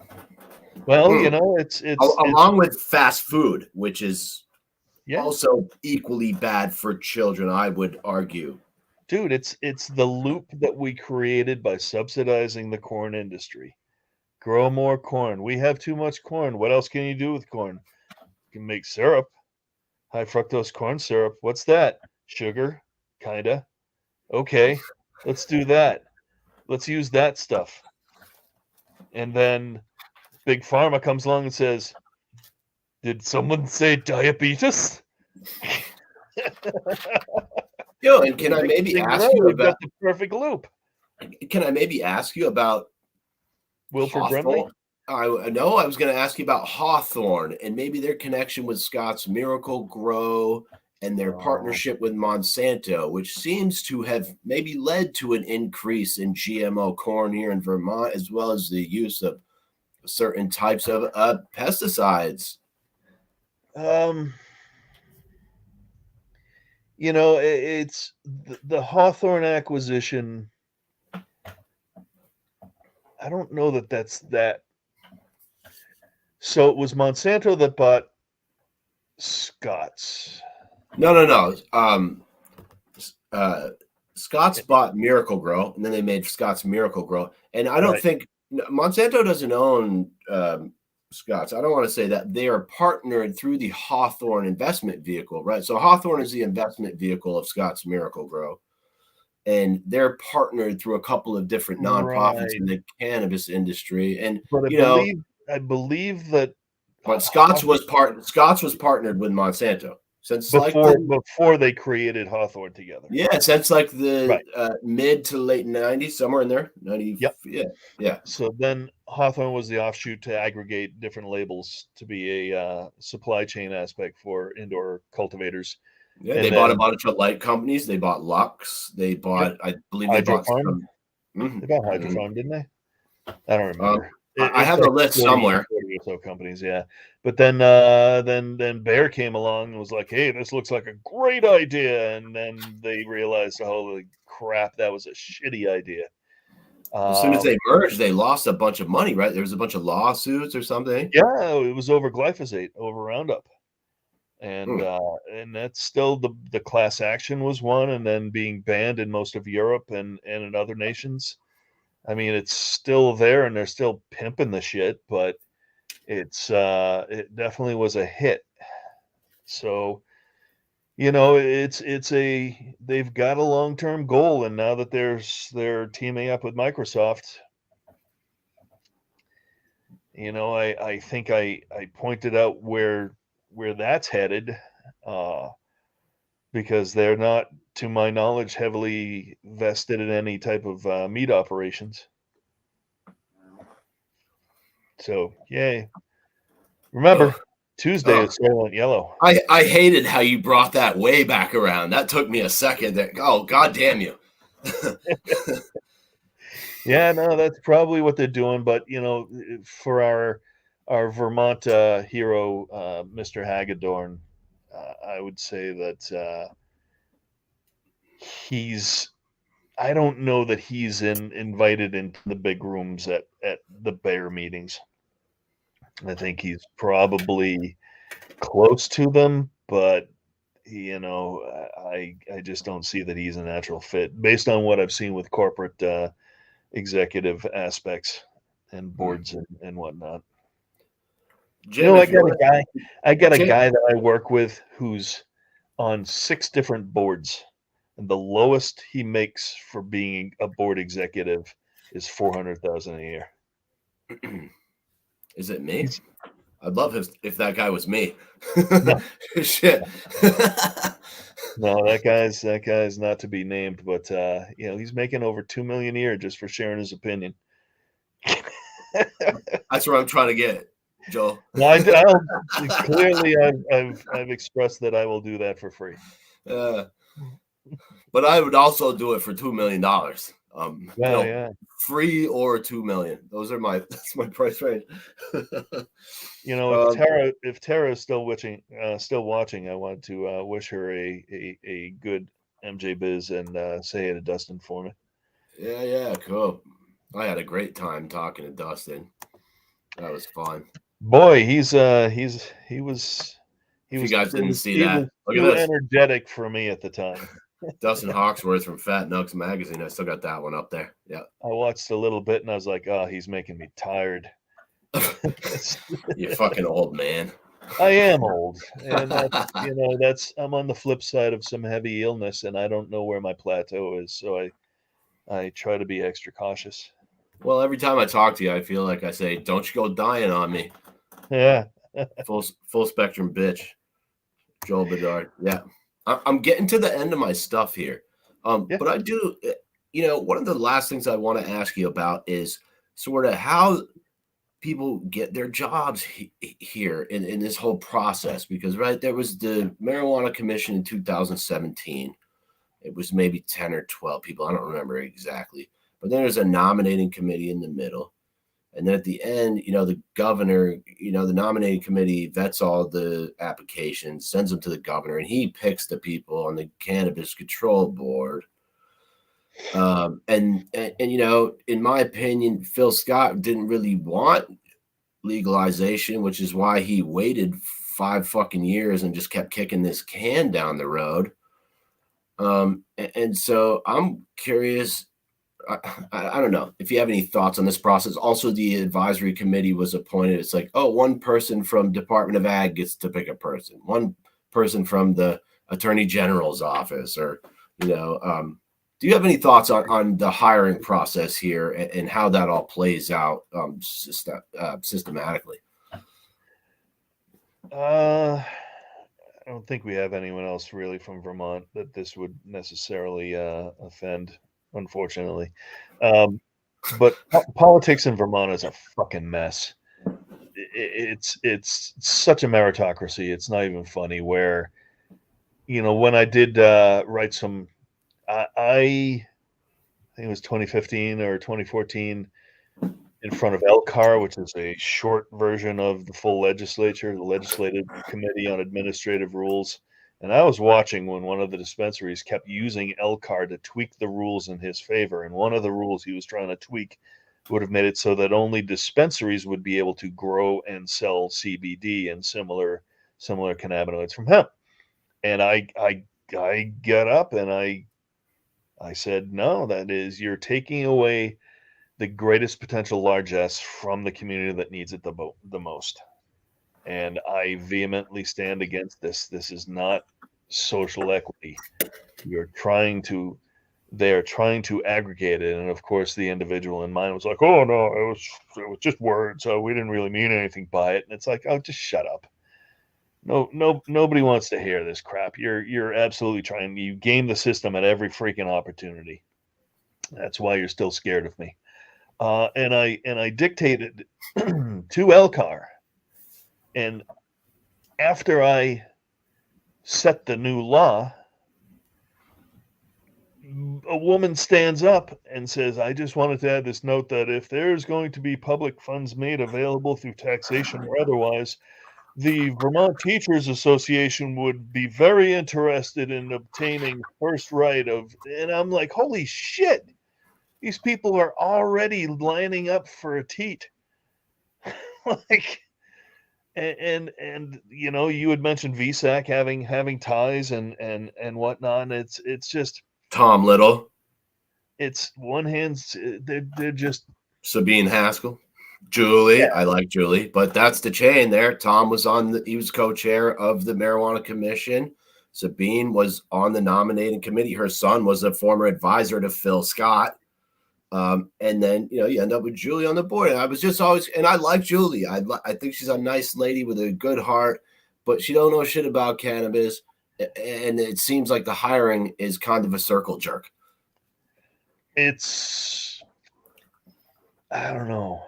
Well, it's along with fast food, which is also equally bad for children, I would argue. Dude, it's the loop that we created by subsidizing the corn industry. Grow more corn. We have too much corn. What else can you do with corn? You can make syrup. High fructose corn syrup. What's that? Sugar, kinda. Okay, let's do that. Let's use that stuff. And then Big Pharma comes along and says, did someone say diabetes? Yo, and can I maybe ask you about the perfect loop? Can I maybe ask you about Wilford Brimley? I was going to ask you about Hawthorne and maybe their connection with Scott's Miracle Grow and their partnership with Monsanto, which seems to have maybe led to an increase in GMO corn here in Vermont, as well as the use of certain types of pesticides. It's the Hawthorne acquisition. I don't know that's that. So it was Monsanto that bought Scott's. No. Scott's bought Miracle Grow, and then they made Scott's Miracle Grow. And I don't think Monsanto doesn't own Scott's. I don't want to say that. They are partnered through the Hawthorne investment vehicle, right? So Hawthorne is the investment vehicle of Scott's Miracle Grow. And they're partnered through a couple of different nonprofits in the cannabis industry. And I believe that. But Scott's was partnered with Monsanto since before they created Hawthorne together. Yeah, since like the mid to late 90s, somewhere in there. 90. Yep. Yeah. So then Hawthorne was the offshoot to aggregate different labels to be a supply chain aspect for indoor cultivators. Yeah, they bought a bunch of light companies. They bought Lux. They bought, I believe, they bought some. They bought Hydrofarm, didn't they? I don't remember. I have the list somewhere. 40 or so companies, yeah. But then Bayer came along and was like, "Hey, this looks like a great idea," and then they realized, holy crap, that was a shitty idea. As soon as they merged, they lost a bunch of money, right? There was a bunch of lawsuits or something. Yeah, it was over glyphosate, over Roundup. And that's still the class action was one, and then being banned in most of Europe and in other nations. I mean, it's still there, and they're still pimping the shit, but it definitely was a hit. So, they've got a long-term goal, and now that they're teaming up with Microsoft, I think I pointed out where that's headed, because they're not, to my knowledge, heavily vested in any type of meat operations. So, yay. Remember, Tuesday is Silent Yellow. I hated how you brought that way back around. That took me a second. God damn you. Yeah, no, that's probably what they're doing. But, for our Vermont hero, Mr. Hagedorn, I would say that he's. I don't know that he's invited into the big rooms at the bear meetings. I think he's probably close to them, but I just don't see that he's a natural fit based on what I've seen with corporate executive aspects and boards and whatnot. Jim, I got a guy that I work with who's on 6 different boards, and the lowest he makes for being a board executive is $400,000 a year. Is it me? He's- I'd love if that guy was me. No. Shit. No, that guy's not to be named, but he's making over $2 million a year just for sharing his opinion. That's where I'm trying to get, Joe. No, clearly I've expressed that I will do that for free. But I would also do it for $2 million. Yeah. Free or $2 million. That's my price range. If Tara is still watching, I want to wish her a good MJ Biz and say hey to Dustin for me. Yeah, cool. I had a great time talking to Dustin. That was fun. Boy, he was. You guys didn't see that. Look at this. Energetic for me at the time. Dustin Hawksworth from Fat Nugs Magazine. I still got that one up there. Yeah. I watched a little bit and I was like, oh, he's making me tired. You fucking old man. I am old. And I'm on the flip side of some heavy illness and I don't know where my plateau is. So I try to be extra cautious. Well, every time I talk to you, I feel like I say, don't you go dying on me. Yeah. full spectrum bitch. Joel Bedard. Yeah. I'm getting to the end of my stuff here. But I do, one of the last things I want to ask you about is sort of how people get their jobs here in this whole process. Because, right, there was the Marijuana Commission in 2017. It was maybe 10 or 12 people. I don't remember exactly. But then there's a nominating committee in the middle. And then at the end, the governor, the nominating committee vets all the applications, sends them to the governor, and he picks the people on the Cannabis Control Board. And in my opinion, Phil Scott didn't really want legalization, which is why he waited 5 fucking years and just kept kicking this can down the road. And so I'm curious. I don't know if you have any thoughts on this process. Also, the advisory committee was appointed. It's like, one person from Department of Ag gets to pick a person, one person from the Attorney General's office, or, do you have any thoughts on the hiring process here and how that all plays out systematically? I don't think we have anyone else really from Vermont that this would necessarily offend. Unfortunately, but politics in Vermont is a fucking mess. It's such a meritocracy. It's not even funny. Where, when I did write some, I think it was 2015 or 2014, in front of LCAR, which is a short version of the full legislature, the Legislative Committee on Administrative Rules. And I was watching when one of the dispensaries kept using LCAR to tweak the rules in his favor. And one of the rules he was trying to tweak would have made it so that only dispensaries would be able to grow and sell CBD and similar cannabinoids from hemp. And I got up and I said, no, you're taking away the greatest potential largesse from the community that needs it the most. And I vehemently stand against this. This is not social equity. They are trying to aggregate it. And of course, the individual in mine was like, oh no, it was just words. So we didn't really mean anything by it. And it's like, oh, just shut up. No, nobody wants to hear this crap. You're absolutely trying. You game the system at every freaking opportunity. That's why you're still scared of me. And I dictated to LCAR. And after I set the new law, a woman stands up and says, I just wanted to add this note that if there's going to be public funds made available through taxation or otherwise, the Vermont Teachers Association would be very interested in obtaining first right of, and I'm like, holy shit, these people are already lining up for a teat. Like, and you know, you had mentioned VSAC having ties and whatnot. And it's just Tom Little, it's one hand, they're just Sabine Haskell, Julie. yeah. I like Julie, but that's the chain there. Tom was he was co-chair of the Marijuana Commission. Sabine was on the nominating committee. Her son was a former advisor to Phil Scott. And then, you know, you end up with Julie on the board. And I was just always, and I like Julie. I think she's a nice lady with a good heart, but she don't know shit about cannabis. And it seems like the hiring is kind of a circle jerk. It's, I don't know.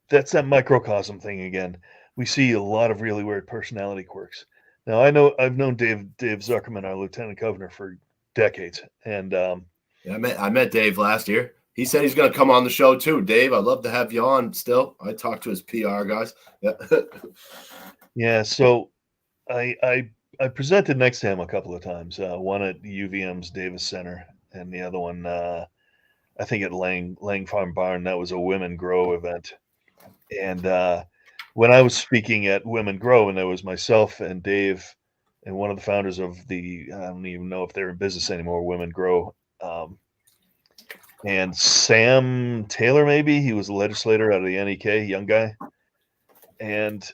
That's that microcosm thing again. We see a lot of really weird personality quirks. Now I've known Dave Zuckerman, our lieutenant governor, for decades, and yeah, I met Dave last year. He said he's going to come on the show too. Dave, I'd love to have you on still. I talked to his PR guys. Yeah. Yeah. So I presented next to him a couple of times. One at UVM's Davis Center, and the other one, I think at Lang Farm Barn. That was a Women Grow event. And when I was speaking at Women Grow, and there was myself and Dave and one of the founders of I don't even know if they're in business anymore, Women Grow, and Sam Taylor, maybe he was a legislator out of the NEK, young guy. And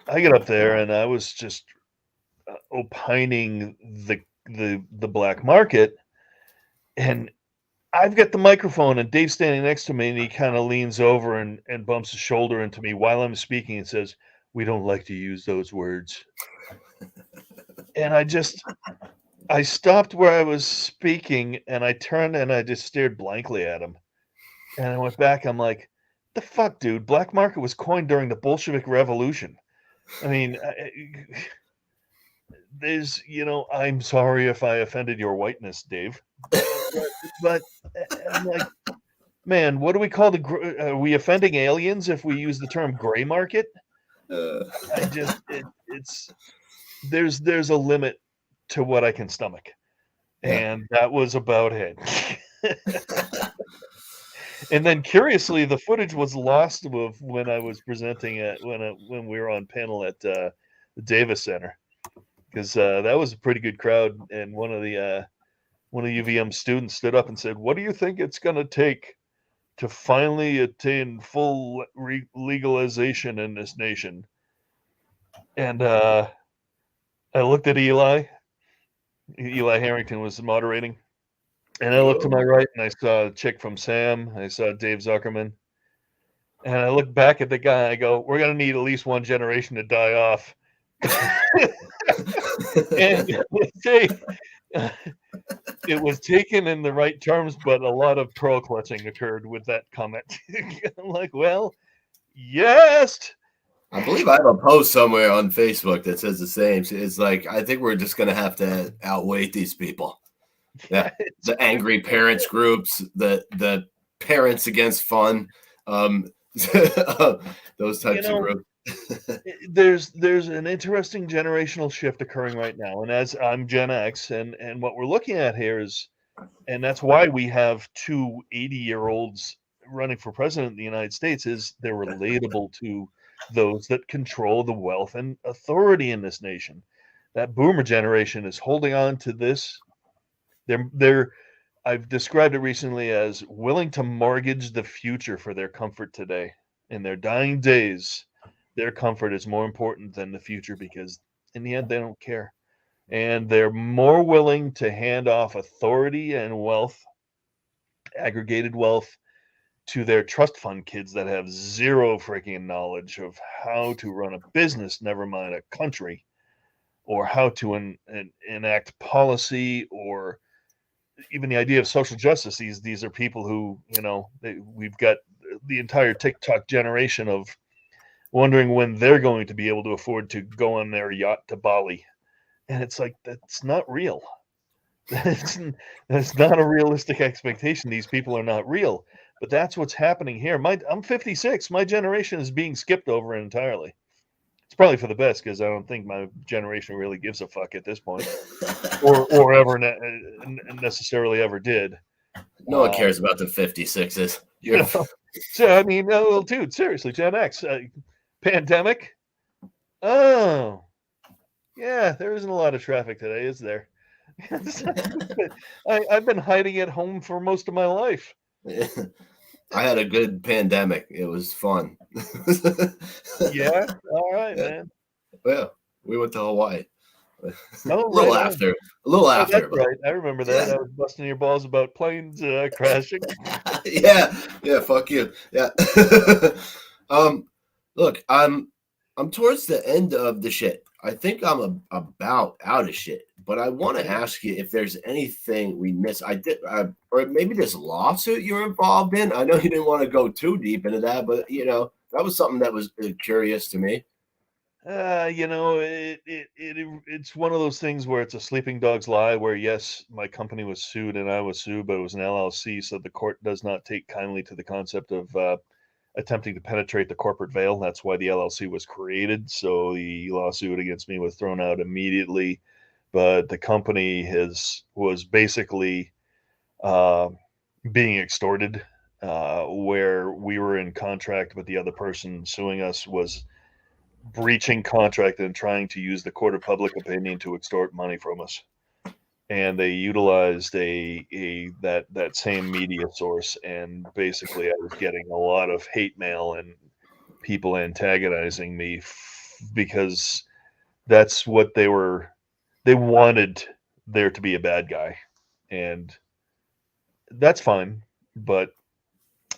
I get up there and I was just opining the black market, and I've got the microphone and Dave's standing next to me, and he kind of leans over and bumps his shoulder into me while I'm speaking and says, "We don't like to use those words." And I stopped where I was speaking, and I turned and I just stared blankly at him. And I went back. I'm like, "The fuck, dude? Black market was coined during the Bolshevik Revolution. I mean, there's, you know, I'm sorry if I offended your whiteness, Dave, but I'm like, man, what do we call are we offending aliens if we use the term gray market? It's there's a limit to what I can stomach, and that was about it. And then curiously, the footage was lost of when I was presenting when we were on panel at the Davis Center, because that was a pretty good crowd, and one of the UVM students stood up and said, "What do you think it's going to take to finally attain full legalization in this nation?" And I looked at Eli. Eli Harrington was moderating. And I looked to my right and I saw a chick from Sam. I saw Dave Zuckerman. And I looked back at the guy and I go, "We're going to need at least one generation to die off." And it was taken in the right terms, but a lot of pearl clutching occurred with that comment. I'm like, well, yes. I believe I have a post somewhere on Facebook that says the same. It's like, I think we're just going to have to outweight these people. Yeah, the angry parents groups, the parents against fun, those types of groups. There's an interesting generational shift occurring right now, and as I'm Gen X, and what we're looking at here is, and that's why we have two 80-year-olds running for president of the United States, is they're relatable to those that control the wealth and authority in this nation. That boomer generation is holding on to this. I've described it recently as willing to mortgage the future for their comfort today. In their dying days, their comfort is more important than the future, because in the end, they don't care. And they're more willing to hand off authority and wealth, aggregated wealth, to their trust fund kids that have zero freaking knowledge of how to run a business, never mind a country, or how to enact policy, or even the idea of social justice. These are people who, you know, we've got the entire TikTok generation of wondering when they're going to be able to afford to go on their yacht to Bali. And it's like, that's not real. That's not a realistic expectation. These people are not real. But that's what's happening here. I'm 56. My generation is being skipped over entirely. It's probably for the best because I don't think my generation really gives a fuck at this point, or ever necessarily ever did. No one cares about the 56s. So I mean, well, dude, seriously, Gen X, pandemic. Oh, yeah, there isn't a lot of traffic today, is there? I've been hiding at home for most of my life. I had a good pandemic. It was fun. Yeah, all right, man. Yeah, we went to Hawaii. Oh, a little right after. A little on. after. That's right. I remember that. Yeah. I was busting your balls about planes crashing. Yeah, fuck you. Yeah. Look, I'm towards the end of the shit. I think I'm about out of shit, but I want to ask you if there's anything we missed. Or maybe this lawsuit you're involved in. I know you didn't want to go too deep into that, but that was something that was curious to me. It's one of those things where it's a sleeping dog's lie. Where yes, my company was sued and I was sued, but it was an LLC, so the court does not take kindly to the concept of attempting to penetrate the corporate veil. That's why the LLC was created. So the lawsuit against me was thrown out immediately. But the company was basically being extorted, where we were in contract, but the other person suing us was breaching contract and trying to use the court of public opinion to extort money from us. And they utilized that same media source, and basically I was getting a lot of hate mail and people antagonizing me because that's what they wanted there to be a bad guy, and that's fine, but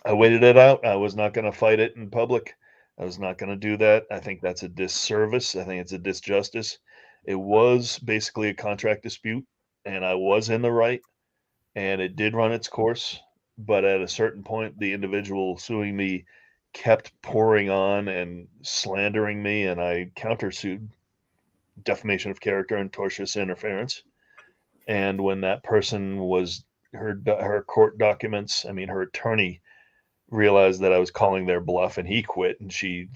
I waited it out. I was not going to fight it in public. I was not going to do that. I think that's a disservice. I think it's a disjustice. It was basically a contract dispute, and I was in the right, and it did run its course. But at a certain point, the individual suing me kept pouring on and slandering me, and I countersued defamation of character and tortious interference. And when that person was her court documents, I mean, her attorney realized that I was calling their bluff, and he quit, and she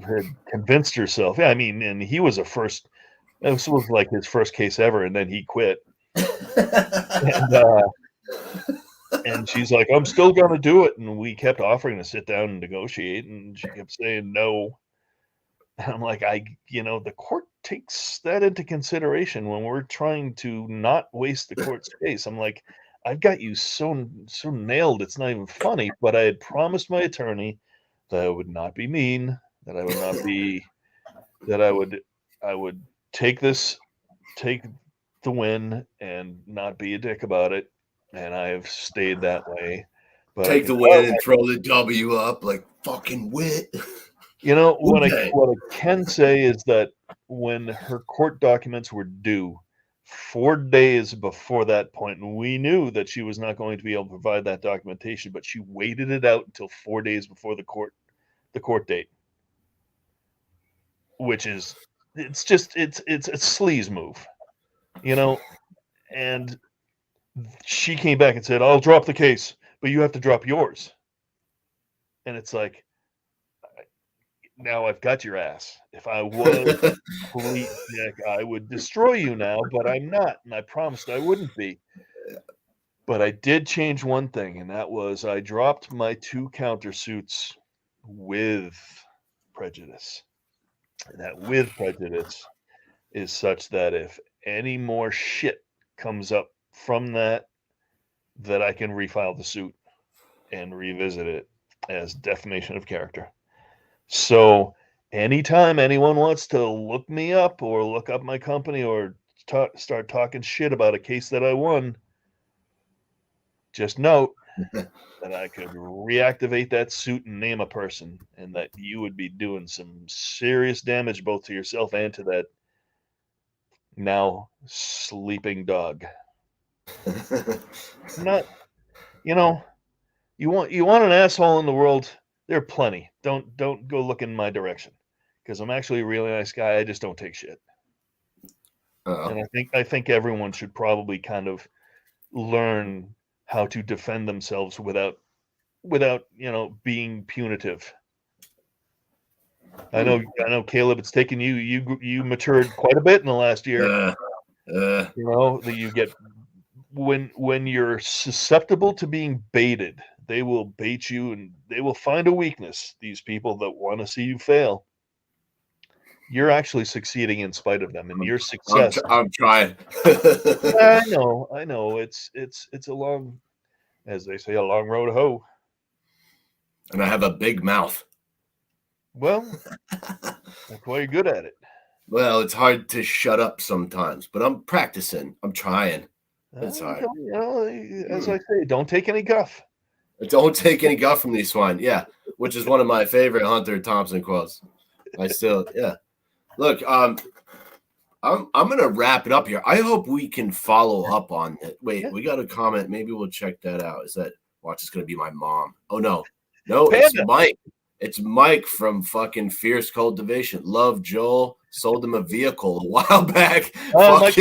had convinced herself. Yeah, I mean, and he was this was like his first case ever, and then he quit. And she's like, I'm still going to do it. And we kept offering to sit down and negotiate, and she kept saying no. And I'm like, the court takes that into consideration when we're trying to not waste the court space. I'm like, I've got you so nailed, it's not even funny. But I had promised my attorney that I would not be mean, that I would not be, that I would take the win and not be a dick about it. And I have stayed that way. But take the win and throw the W up like fucking wit. What I can say is that when her court documents were due 4 days before that point, and we knew that she was not going to be able to provide that documentation, but she waited it out until 4 days before the court date, which is it's a sleaze move, and she came back and said, I'll drop the case, but you have to drop yours. And it's like, now I've got your ass. If I was a complete dick, I would destroy you now, but I'm not, and I promised I wouldn't be. But I did change one thing, and that was I dropped my 2 countersuits with prejudice. And that with prejudice is such that if any more shit comes up from that I can refile the suit and revisit it as defamation of character. So anytime anyone wants to look me up or look up my company or start talking shit about a case that I won, just note that I could reactivate that suit and name a person, and that you would be doing some serious damage both to yourself and to that now sleeping dog. Not, you want an asshole in the world. There are plenty. Don't go look in my direction, because I'm actually a really nice guy. I just don't take shit. And I think everyone should probably kind of learn how to defend themselves without being punitive. I know, Caleb. It's taken you matured quite a bit in the last year. That you get when you're susceptible to being baited, they will bait you and they will find a weakness. These people that want to see you fail, you're actually succeeding in spite of them, and your success. I'm trying. I know. It's a long, as they say, a long road to hoe. And I have a big mouth. Well, that's why you're good at it. Well, it's hard to shut up sometimes, but I'm practicing. I'm trying. It's hard. As I say, don't take any guff. Don't take any guff from these swine. Yeah, which is one of my favorite Hunter Thompson quotes. Look, I'm gonna wrap it up here. I hope we can follow up on it. Wait, we got a comment. Maybe we'll check that out. Is that watch? It's gonna be my mom. Oh no, Panda. It's Mike. It's Mike from fucking Fierce Cultivation. Love Joel. Sold him a vehicle a while back. Oh, Mike,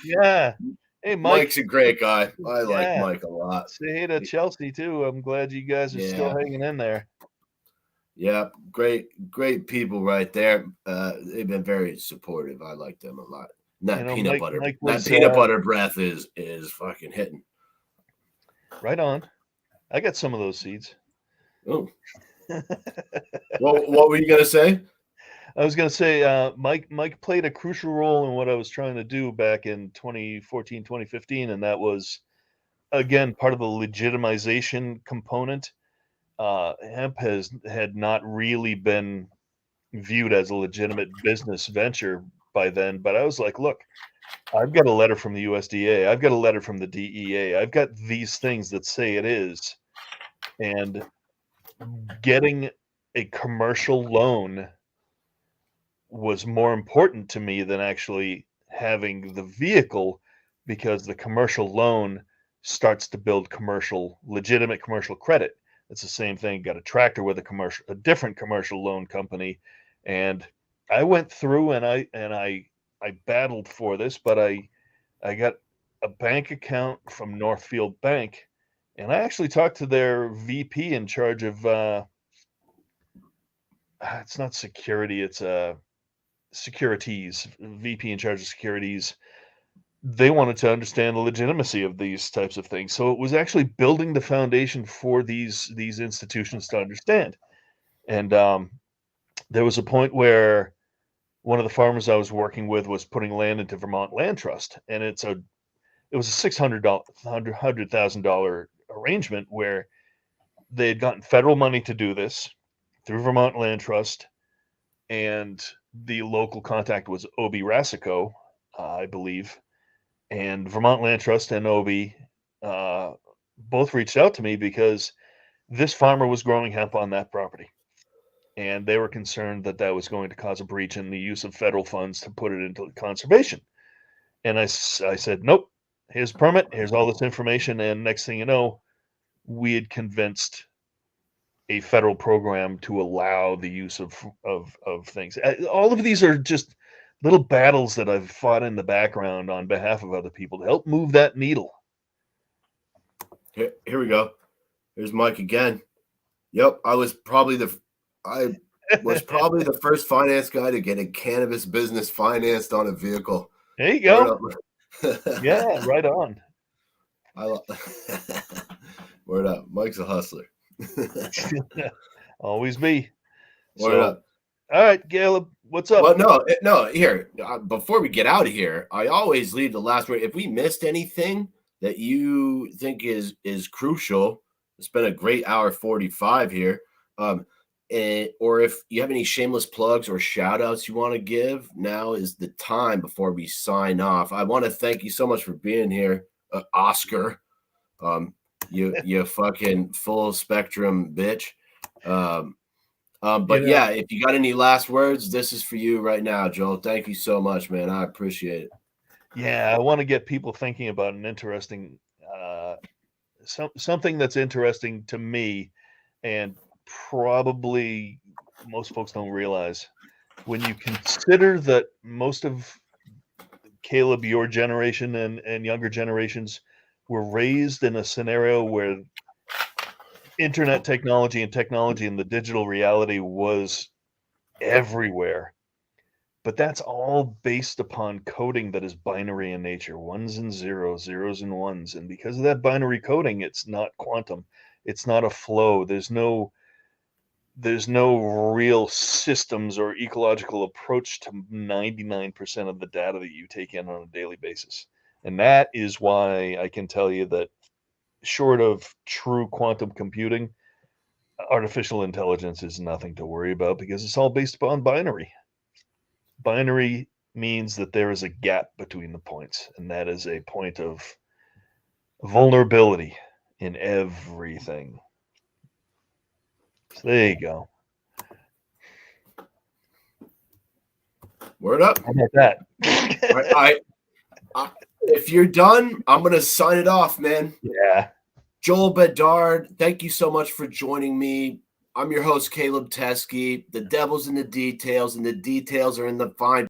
yeah. Hey, Mike. Mike's a great guy. I like Mike a lot. Say hey to Chelsea too. I'm glad you guys are still hanging in there. Yeah, great people right there. They've been very supportive. I like them a lot. That peanut butter breath is fucking hitting. Right on. I got some of those seeds. Oh. What were you gonna say? I was gonna say Mike played a crucial role in what I was trying to do back in 2014, 2015, and that was again part of the legitimization component. Hemp had not really been viewed as a legitimate business venture by then, but I was like, look, I've got a letter from the USDA, I've got a letter from the DEA, I've got these things that say it is, and getting a commercial loan was more important to me than actually having the vehicle, because the commercial loan starts to build legitimate commercial credit. It's the same thing. Got a tractor with a different commercial loan company, and I went through and I battled for this, but I got a bank account from Northfield Bank, and I actually talked to their VP in charge of it's not security, it's securities, VP in charge of securities. They wanted to understand the legitimacy of these types of things. So it was actually building the foundation for these institutions to understand. And there was a point where one of the farmers I was working with was putting land into Vermont Land Trust, and it was a $600,000 arrangement where they had gotten federal money to do this through Vermont Land Trust, and the local contact was Obi Rasico, I believe. And Vermont Land Trust and Obi both reached out to me because this farmer was growing hemp on that property, and they were concerned that that was going to cause a breach in the use of federal funds to put it into conservation. And I said, nope, here's a permit, here's all this information, and next thing you know, we had convinced a federal program to allow the use of things. All of these are just little battles that I've fought in the background on behalf of other people to help move that needle. Here we go. Here's Mike again. Yep, I was probably the first finance guy to get a cannabis business financed on a vehicle. There you go. Yeah, right on. Word up. Mike's a hustler. Always be. Word up. All right, Caleb, what's up? Well, no. Here, before we get out of here, I always leave the last word. If we missed anything that you think is crucial, it's been a great hour 45 here. Or if you have any shameless plugs or shout outs you want to give, now is the time before we sign off. I want to thank you so much for being here, Oscar. You fucking full spectrum bitch. Yeah, if you got any last words, this is for you right now, Joel. Thank you so much, man. I appreciate it. Yeah, I want to get people thinking about an interesting, something that's interesting to me, and probably most folks don't realize. When you consider that most of Caleb, your generation and younger generations were raised in a scenario where internet technology and the digital reality was everywhere. But that's all based upon coding that is binary in nature, ones and zeros, zeros and ones. And because of that binary coding, it's not quantum. It's not a flow. There's no real systems or ecological approach to 99% of the data that you take in on a daily basis. And that is why I can tell you that short of true quantum computing, artificial intelligence is nothing to worry about because it's all based upon binary. Binary means that there is a gap between the points, and that is a point of vulnerability in everything. So there you go. Word up. How about that? I if you're done, I'm going to sign it off, man. Yeah. Joel Bedard, thank you so much for joining me. I'm your host, Caleb Teskey. The devil's in the details, and the details are in the fine